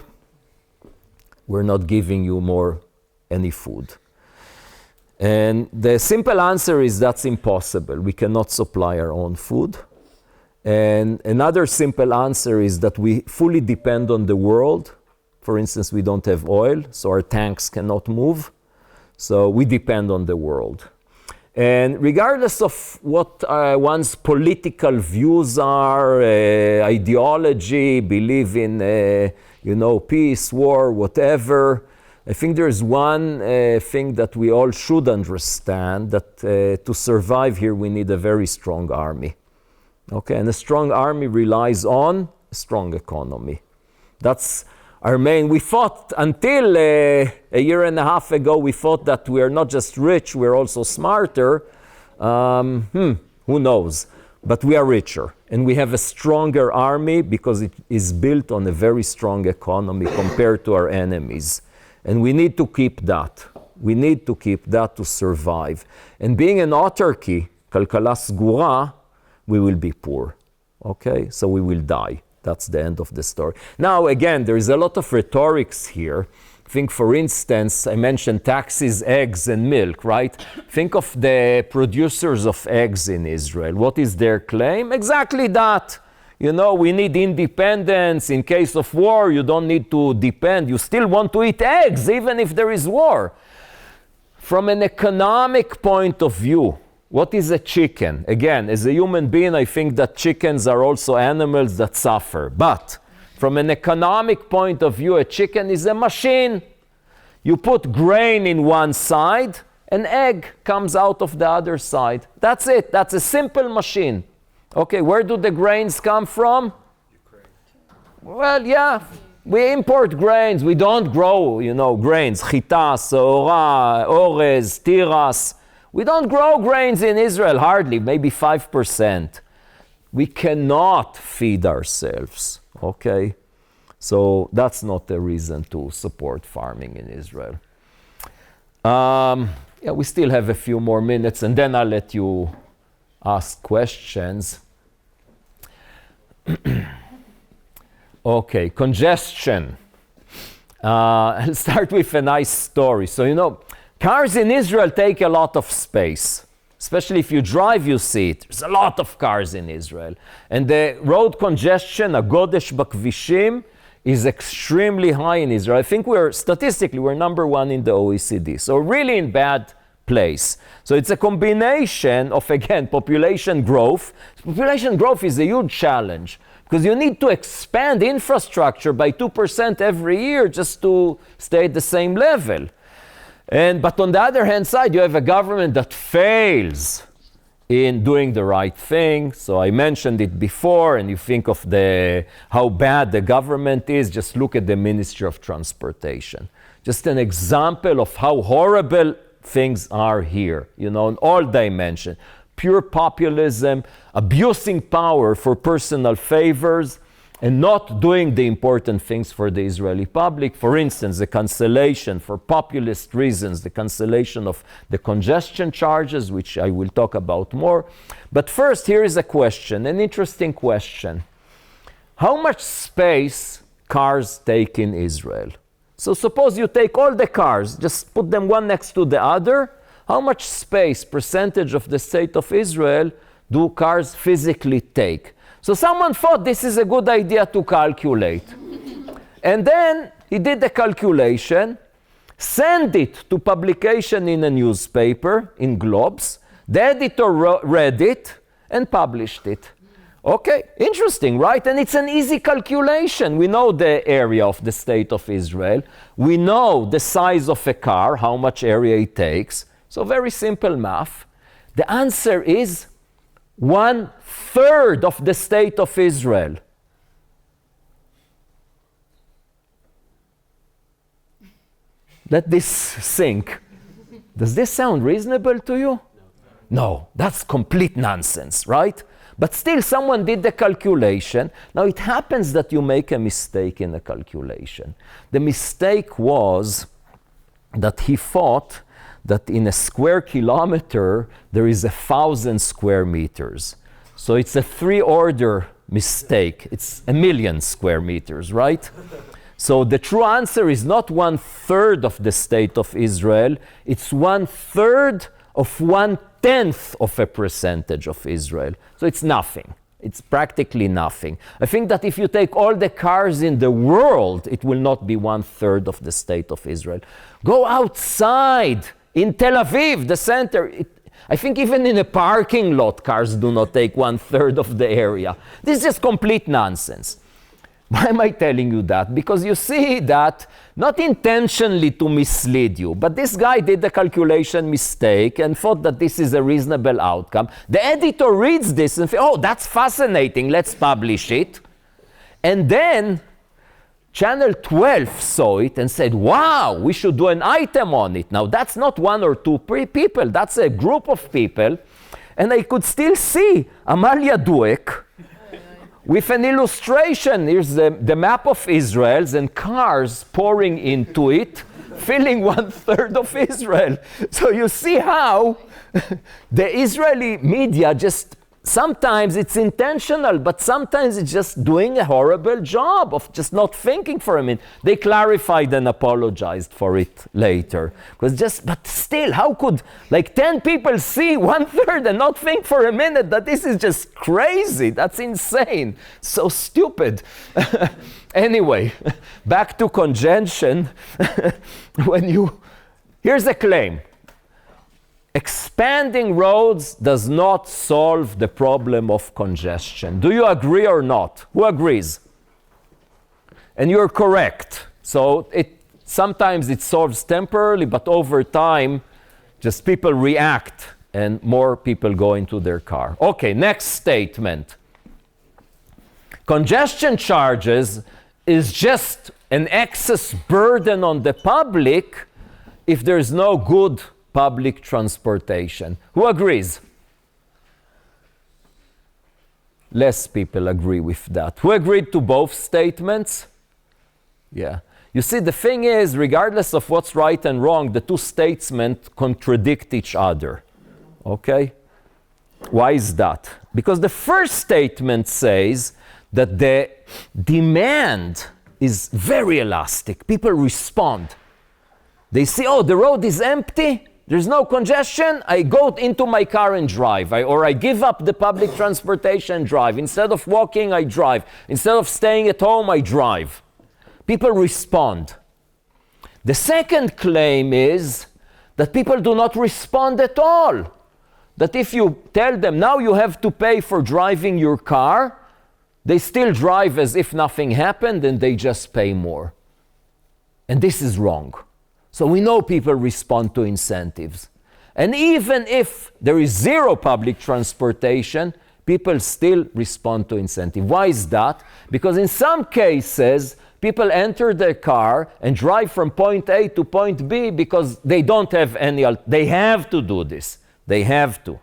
we're not giving you more any food. And the simple answer is that's impossible. We cannot supply our own food. And another simple answer is that we fully depend on the world. For instance, we don't have oil, so our tanks cannot move. So we depend on the world. And regardless of what one's political views are, ideology, believe in, peace, war, whatever, I think there's one thing that we all should understand, that to survive here we need a very strong army. Okay, and a strong army relies on a strong economy. That's our main. We thought until a year and a half ago, we thought that we are not just rich, we're also smarter. Who knows? But we are richer, and we have a stronger army because it is built on a very strong economy compared to our enemies. And we need to keep that. We need to keep that to survive. And being an autarky, כלכלה סגורה, we will be poor. Okay? So we will die. That's the end of the story. Now, again, there is a lot of rhetorics here. Think, for instance, I mentioned taxes, eggs, and milk, right? Think of the producers of eggs in Israel. What is their claim? Exactly that. We need independence. In case of war, you don't need to depend. You still want to eat eggs, even if there is war. From an economic point of view, what is a chicken? Again, as a human being, I think that chickens are also animals that suffer. But from an economic point of view, a chicken is a machine. You put grain in one side, an egg comes out of the other side. That's it. That's a simple machine. Okay, where do the grains come from? Ukraine. Well, yeah, we import grains. We don't grow, grains. Chita, seora, orez, tiras. We don't grow grains in Israel, hardly, maybe 5%. We cannot feed ourselves, okay? So that's not a reason to support farming in Israel. We still have a few more minutes, and then I'll let you ask questions. Okay, congestion. I'll start with a nice story. So, cars in Israel take a lot of space. Especially if you drive, you see it. There's a lot of cars in Israel. And the road congestion, הגודש בכבישים, is extremely high in Israel. I think statistically, we're number one in the OECD. So really in bad place. So it's a combination of, again, population growth. Population growth is a huge challenge because you need to expand infrastructure by 2% every year just to stay at the same level. But on the other hand side, you have a government that fails in doing the right thing. So I mentioned it before, and you think of how bad the government is, just look at the Ministry of Transportation. Just an example of how horrible things are here, in all dimensions. Pure populism, abusing power for personal favors, and not doing the important things for the Israeli public. For instance, the cancellation, for populist reasons, the cancellation of the congestion charges, which I will talk about more. But first, here is a question, an interesting question. How much space cars take in Israel? So suppose you take all the cars, just put them one next to the other. How much space, percentage of the state of Israel, do cars physically take? So someone thought this is a good idea to calculate. And then he did the calculation, sent it to publication in a newspaper, in Globes. The editor read it and published it. Okay, interesting, right? And it's an easy calculation. We know the area of the state of Israel. We know the size of a car, how much area it takes. So very simple math. The answer is 1/3 of the state of Israel. Let this sink. Does this sound reasonable to you? No, that's complete nonsense, right? But still, someone did the calculation. Now, it happens that you make a mistake in the calculation. The mistake was that he thought that in a square kilometer, there is 1,000 square meters. So it's a 3-order mistake. It's 1,000,000 square meters, right? So the true answer is not 1/3 of the state of Israel. It's 1/3 of 1/10 of a percentage of Israel. So it's nothing. It's practically nothing. I think that if you take all the cars in the world, it will not be 1/3 of the state of Israel. Go outside in Tel Aviv, the center. I think even in a parking lot, cars do not take 1/3 of the area. This is just complete nonsense. Why am I telling you that? Because you see that, not intentionally to mislead you, but this guy did the calculation mistake and thought that this is a reasonable outcome. The editor reads this and thinks, oh, that's fascinating, let's publish it. And then Channel 12 saw it and said, wow, we should do an item on it. Now, that's not one or two people, that's a group of people. And I could still see Amalia Duek with an illustration. Here's the map of Israel and cars pouring into it, filling 1/3 of Israel. So you see how the Israeli media just, sometimes it's intentional, but sometimes it's just doing a horrible job of just not thinking for a minute. They clarified and apologized for it later. But still, how could 10 people see 1/3 and not think for a minute that this is just crazy? That's insane. So stupid. Anyway, back to congestion. Here's a claim. Expanding roads does not solve the problem of congestion. Do you agree or not? Who agrees? And you're correct. So sometimes it solves temporarily, but over time, just people react and more people go into their car. Okay, next statement. Congestion charges is just an excess burden on the public if there's no good public transportation. Who agrees? Less people agree with that. Who agreed to both statements? Yeah. You see, the thing is, regardless of what's right and wrong, the two statements contradict each other. Okay? Why is that? Because the first statement says that the demand is very elastic. People respond. They see, oh, the road is empty. There's no congestion, I go into my car and drive. Or I give up the public transportation and drive. Instead of walking, I drive. Instead of staying at home, I drive. People respond. The second claim is that people do not respond at all. That if you tell them, now you have to pay for driving your car, they still drive as if nothing happened and they just pay more. And this is wrong. So we know people respond to incentives. And even if there is zero public transportation, people still respond to incentive. Why is that? Because in some cases, people enter their car and drive from point A to point B because they don't have they have to do this. They have to.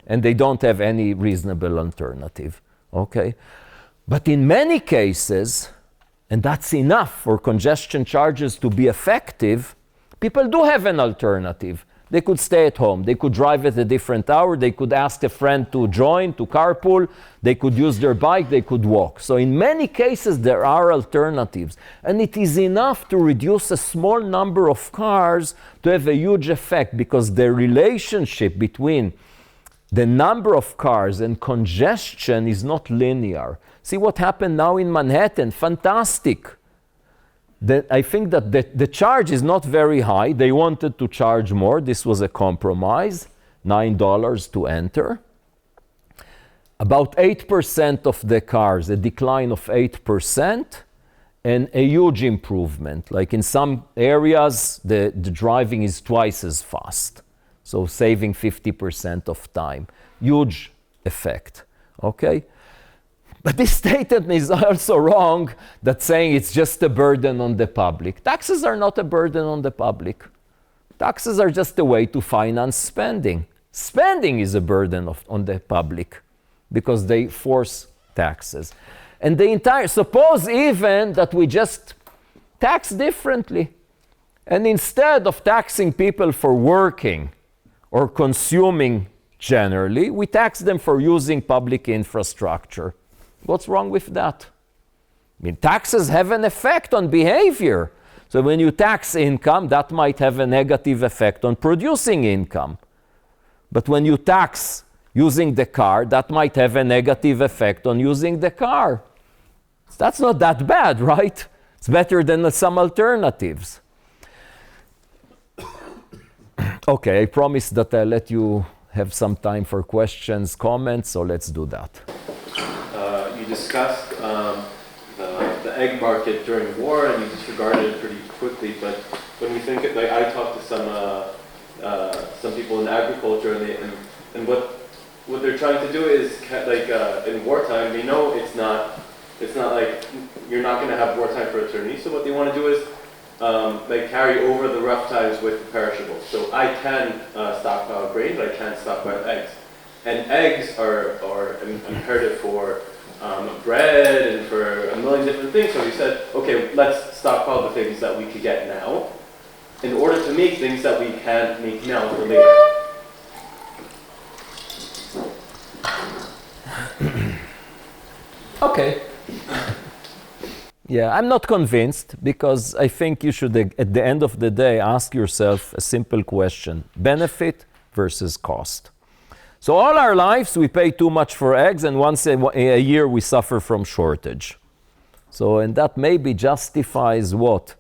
And they don't have any reasonable alternative. Okay? But in many cases, and that's enough for congestion charges to be effective, people do have an alternative. They could stay at home. They could drive at a different hour. They could ask a friend to join, to carpool. They could use their bike. They could walk. So in many cases, there are alternatives. And it is enough to reduce a small number of cars to have a huge effect, because the relationship between the number of cars and congestion is not linear. See what happened now in Manhattan? Fantastic. I think that the charge is not very high. They wanted to charge more. This was a compromise, $9 to enter. About 8% of the cars, a decline of 8%, and a huge improvement. Like in some areas, the driving is twice as fast. So saving 50% of time. Huge effect, okay? But this statement is also wrong, that saying it's just a burden on the public. Taxes are not a burden on the public. Taxes are just a way to finance spending. Spending is a burden on the public because they force taxes. And suppose even that we just tax differently. And instead of taxing people for working or consuming generally, we tax them for using public infrastructure. What's wrong with that? I mean, taxes have an effect on behavior. So when you tax income, that might have a negative effect on producing income. But when you tax using the car, that might have a negative effect on using the car. That's not that bad, right? It's better than some alternatives. Okay, I promised that I'll let you have some time for questions, comments, so let's do that. You discussed the egg market during war, and you disregarded it pretty quickly. But when we think, like, I talked to some people in agriculture, and what they're trying to do is like in wartime. We know it's not like you're not going to have wartime for eternity. So what they want to do is like carry over the rough times with perishables. So I can stockpile grain, but I can't stockpile eggs. And eggs are imperative for bread and for a million different things. So we said, okay, let's stockpile the things that we could get now in order to make things that we can't make now for later. Okay. Yeah, I'm not convinced, because I think you should, at the end of the day, ask yourself a simple question: benefit versus cost. So all our lives we pay too much for eggs, and once a year we suffer from shortage. So, and that maybe justifies what?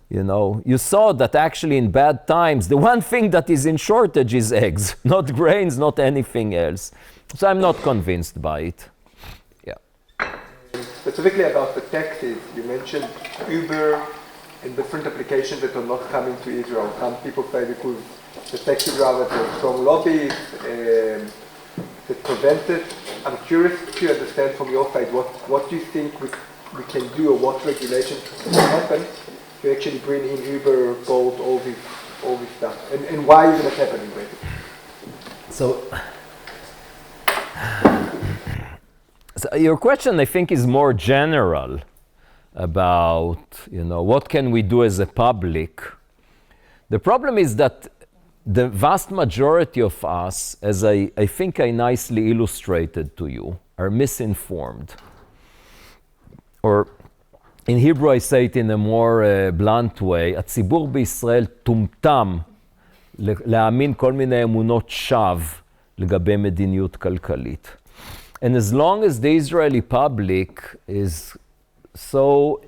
You know, you saw that actually in bad times, the one thing that is in shortage is eggs, not grains, not anything else. So I'm not convinced by it. Specifically about the taxes, you mentioned Uber and different applications that are not coming to Israel. Some people say because the taxi drivers have strong lobbies that prevent it. I'm curious to understand from your side what do you think we can do, or what regulations can happen to actually bring in Uber, Bolt, all this stuff, and why isn't it happening, basically? So your question, I think, is more general about, what can we do as a public. The problem is that the vast majority of us, as I think I nicely illustrated to you, are misinformed. Or in Hebrew I say it in a more blunt way, הציבור בישראל טומטם להאמין כל מיני אמונות שווא לגבי מדיניות כלכלית. And as long as the Israeli public is so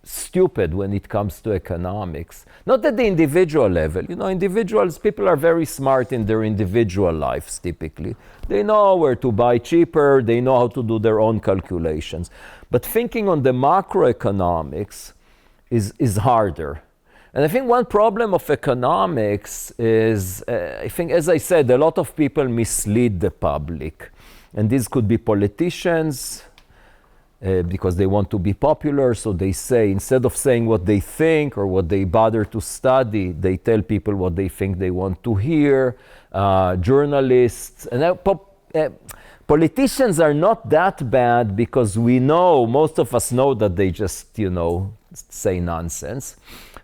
stupid when it comes to economics, not at the individual level. You know, individuals, people are very smart in their individual lives typically. They know where to buy cheaper, they know how to do their own calculations. But thinking on the macroeconomics is harder. And I think one problem of economics is, I think, as I said, a lot of people mislead the public. And these could be politicians, because they want to be popular, so they say, instead of saying what they think or what they bother to study, they tell people what they think they want to hear. Journalists, and politicians are not that bad because we know, most of us know that they just, say nonsense.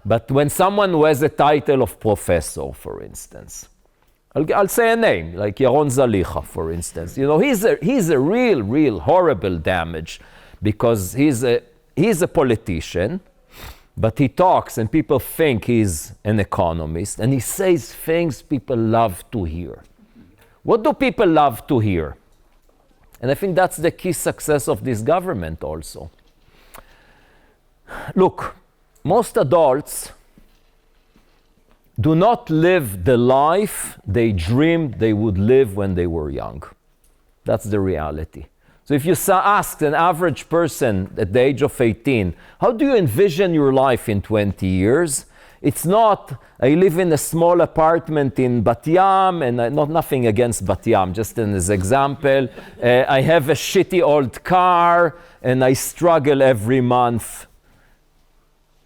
But when someone who has a title of professor, for instance, I'll say a name, like Yaron Zalicha, for instance. He's a real horrible damage because he's a politician, but he talks and people think he's an economist, and he says things people love to hear. What do people love to hear? And I think that's the key success of this government also. Look, most adults do not live the life they dreamed they would live when they were young. That's the reality. So if you ask an average person at the age of 18, how do you envision your life in 20 years? It's not, I live in a small apartment in Bat Yam, and nothing against Bat Yam, just as an example. I have a shitty old car, and I struggle every month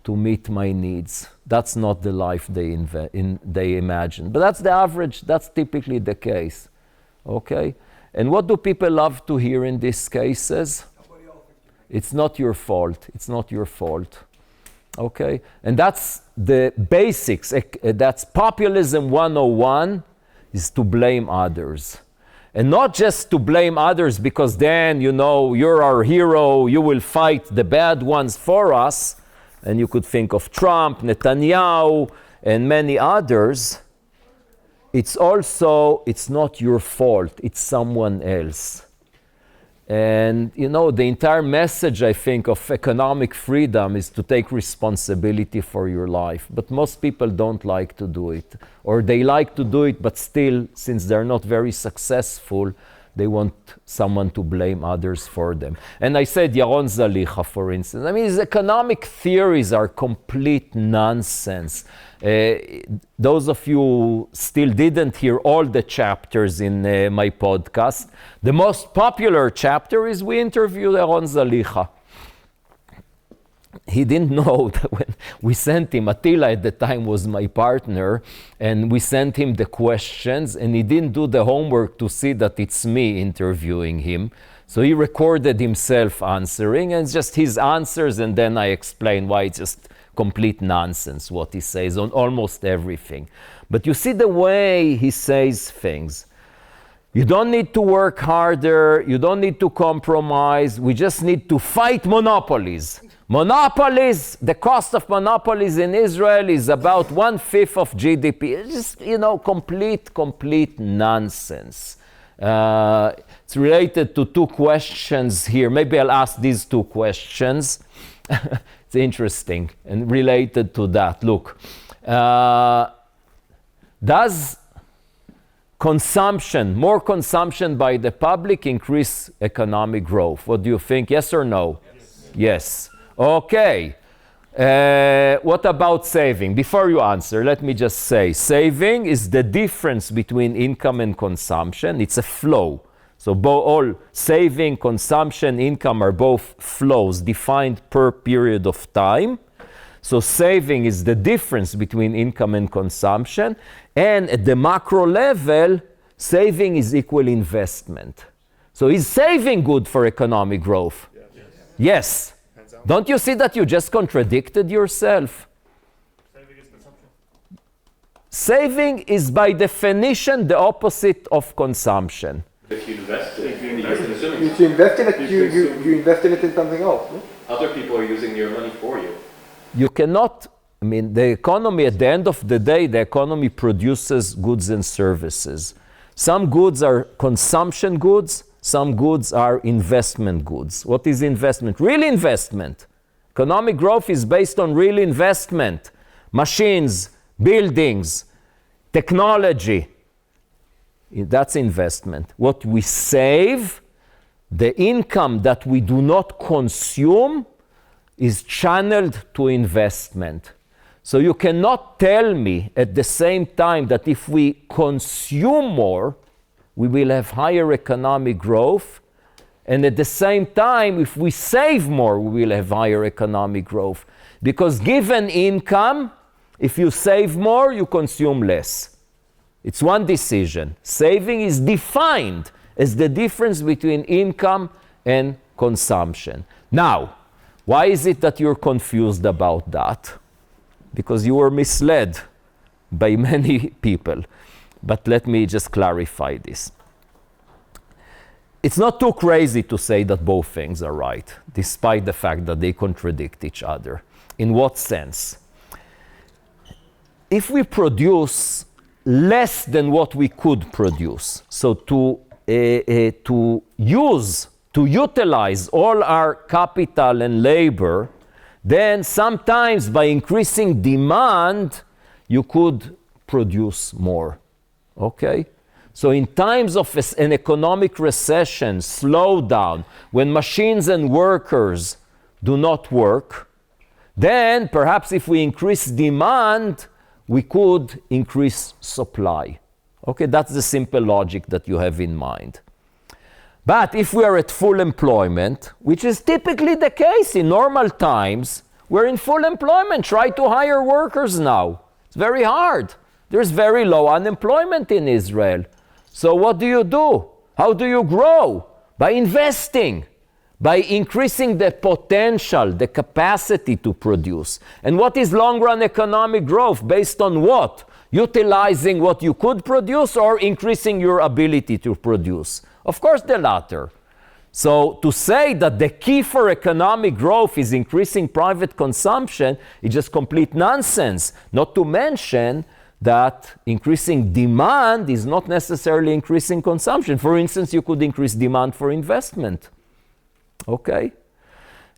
to meet my needs. That's not the life they imagine. But that's the average, that's typically the case. Okay? And what do people love to hear in these cases? It's not your fault. It's not your fault. Okay? And that's the basics. That's populism 101, is to blame others. And not just to blame others because then, you're our hero, you will fight the bad ones for us. And you could think of Trump, Netanyahu, and many others. It's not your fault, it's someone else. And, the entire message, I think, of economic freedom is to take responsibility for your life. But most people don't like to do it. Or they like to do it, but still, since they're not very successful, they want someone to blame others for them. And I said Yaron Zalicha, for instance. I mean, his economic theories are complete nonsense. Those of you who still didn't hear all the chapters in my podcast, the most popular chapter is we interviewed Yaron Zalicha. He didn't know that when we sent him, Attila at the time was my partner, and we sent him the questions, and he didn't do the homework to see that it's me interviewing him. So he recorded himself answering, and it's just his answers, and then I explain why it's just complete nonsense what he says on almost everything. But you see the way he says things. You don't need to work harder, you don't need to compromise, we just need to fight monopolies. Monopolies, the cost of monopolies in Israel is about 1/5 of GDP. It's just, complete nonsense. It's related to two questions here. Maybe I'll ask these two questions. It's interesting and related to that. Look, does more consumption by the public increase economic growth? What do you think? Yes or no? Yes. Okay. What about saving? Before you answer, let me just say, saving is the difference between income and consumption. It's a flow. So all saving, consumption, income are both flows defined per period of time. So saving is the difference between income and consumption. And at the macro level, saving is equal investment. So is saving good for economic growth? Yes. Don't you see that you just contradicted yourself? Saving is consumption. Saving is by definition the opposite of consumption. If you invest in it, you're consuming. If you invest in it, you invest in it in something else. No? Other people are using your money for you. You cannot I mean, the economy, at the end of the day, the economy produces goods and services. Some goods are consumption goods, some goods are investment goods. What is investment? Real investment. Economic growth is based on real investment. Machines, buildings, technology. That's investment. What we save, the income that we do not consume, is channeled to investment. So you cannot tell me at the same time that if we consume more, we will have higher economic growth, and at the same time, if we save more, we will have higher economic growth. Because given income, if you save more, you consume less. It's one decision. Saving is defined as the difference between income and consumption. Now, why is it that you're confused about that? Because you were misled by many people. But let me just clarify this. It's not too crazy to say that both things are right, despite the fact that they contradict each other. In what sense? If we produce less than what we could produce, so to utilize all our capital and labor, then sometimes by increasing demand, you could produce more. Okay? So in times of an economic recession, slowdown, when machines and workers do not work, then perhaps if we increase demand, we could increase supply. Okay, that's the simple logic that you have in mind. But if we are at full employment, which is typically the case in normal times, we're in full employment. Try to hire workers now. It's very hard. There's very low unemployment in Israel. So what do? How do you grow? By investing, by increasing the potential, the capacity to produce. And what is long-run economic growth? Based on what? Utilizing what you could produce or increasing your ability to produce? Of course, the latter. So to say that the key for economic growth is increasing private consumption is just complete nonsense. Not to mention that increasing demand is not necessarily increasing consumption. For instance, you could increase demand for investment. Okay?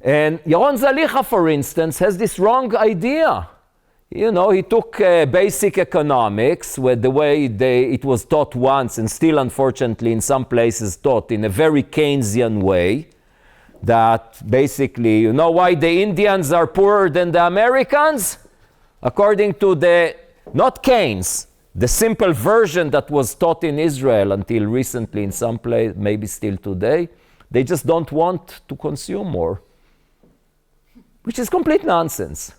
And Yaron Zalicha, for instance, has this wrong idea. You know, he took basic economics, where the way it was taught once, and still unfortunately in some places taught in a very Keynesian way, that basically, you know why the Indians are poorer than the Americans? According to not Keynes, the simple version that was taught in Israel until recently in some place, maybe still today, they just don't want to consume more, which is complete nonsense.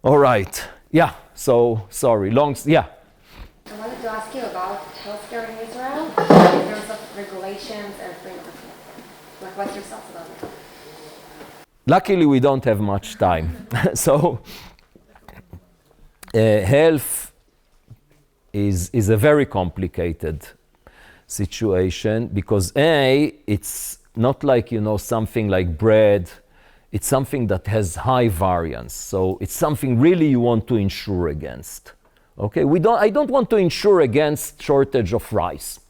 All right. Yeah. So, sorry. Yeah. I wanted to ask you about healthcare in Israel in terms of regulations and free market. Like, what's your thoughts about it? Luckily, we don't have much time. So, health is a very complicated situation because it's not like, you know, something like bread. It's something that has high variance. So it's something really you want to insure against. Okay, I don't want to insure against shortage of rice.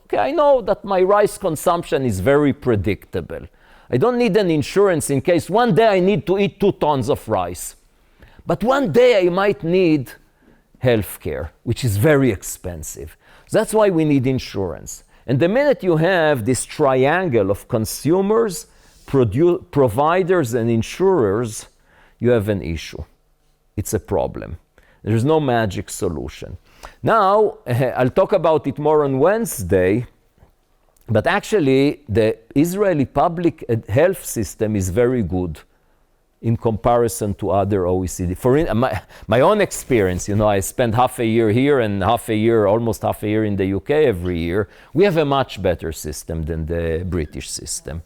Okay, I know that my rice consumption is very predictable. I don't need an insurance in case one day I need to eat 2 tons of rice. But one day I might need health care, which is very expensive. So that's why we need insurance. And the minute you have this triangle of consumers, providers and insurers, you have an issue. It's a problem. There's no magic solution. Now, I'll talk about it more on Wednesday, but actually the Israeli public health system is very good in comparison to other OECD. For my own experience, you know, I spent half a year here and almost half a year in the UK every year. We have a much better system than the British system.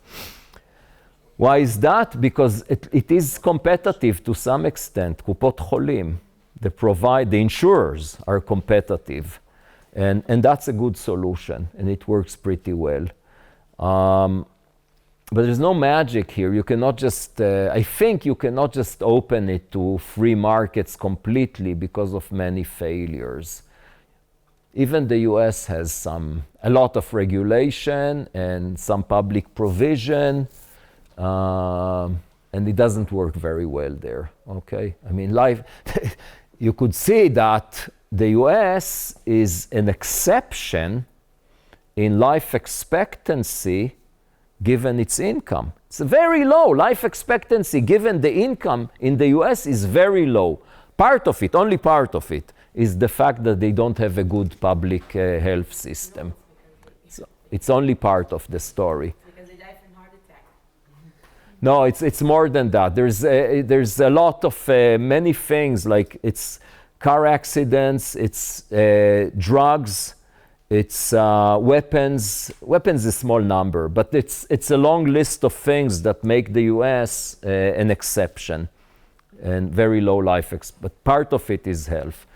Why is that? Because it is competitive to some extent. Kupot Cholim, the insurers are competitive. And that's a good solution, and it works pretty well. But there's no magic here. You cannot just, I think you cannot just open it to free markets completely because of many failures. Even the US has a lot of regulation and some public provision, and it doesn't work very well there, okay? I mean, you could see that the US is an exception in life expectancy given its income. It's very low. Life expectancy given the income in the US is very low. Part of it, only part of it, is the fact that they don't have a good public health system. So it's only part of the story. Because they die from heart attack. No, it's more than that. There's a lot of many things, like it's car accidents, it's drugs, it's weapons. Weapons is a small number, but it's a long list of things that make the US an exception and very low life but part of it is health.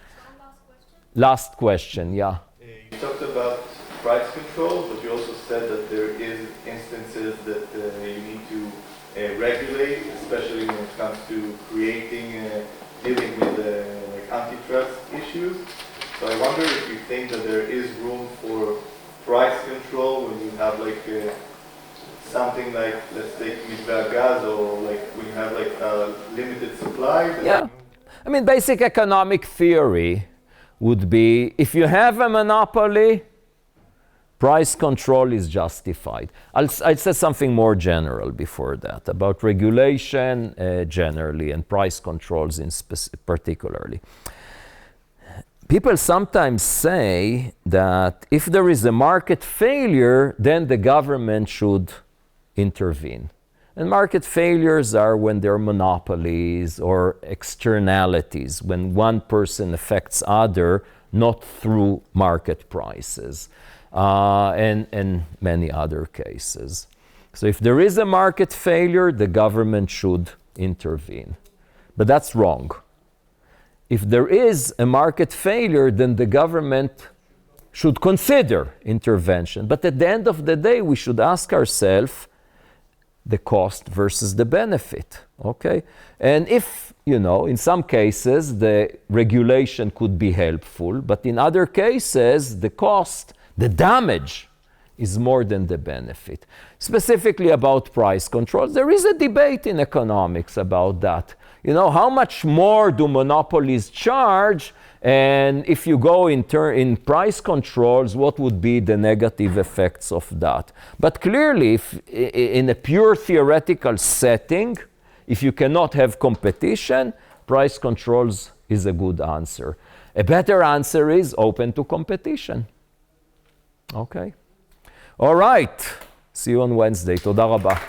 Last question, yeah. You talked about price control, but you also said that there is instances that you need to regulate, especially when it comes to dealing with like antitrust issues. So I wonder if you think that there is room for price control when you have like something like, let's take Midveh Gas, or like when you have like a limited supply. Yeah, I mean, basic economic theory would be, if you have a monopoly, price control is justified. I'll say something more general before that, about regulation generally and price controls particularly. People sometimes say that if there is a market failure, then the government should intervene. And market failures are when there are monopolies or externalities, when one person affects other, not through market prices, and many other cases. So if there is a market failure, the government should intervene. But that's wrong. If there is a market failure, then the government should consider intervention. But at the end of the day, we should ask ourselves the cost versus the benefit, okay? And if, in some cases, the regulation could be helpful, but in other cases, the cost, the damage, is more than the benefit. Specifically about price controls, there is a debate in economics about that. How much more do monopolies charge? And if you go in price controls, what would be the negative effects of that? But clearly, in a pure theoretical setting, if you cannot have competition, price controls is a good answer. A better answer is open to competition. Okay? All right. See you on Wednesday. Toda rabah.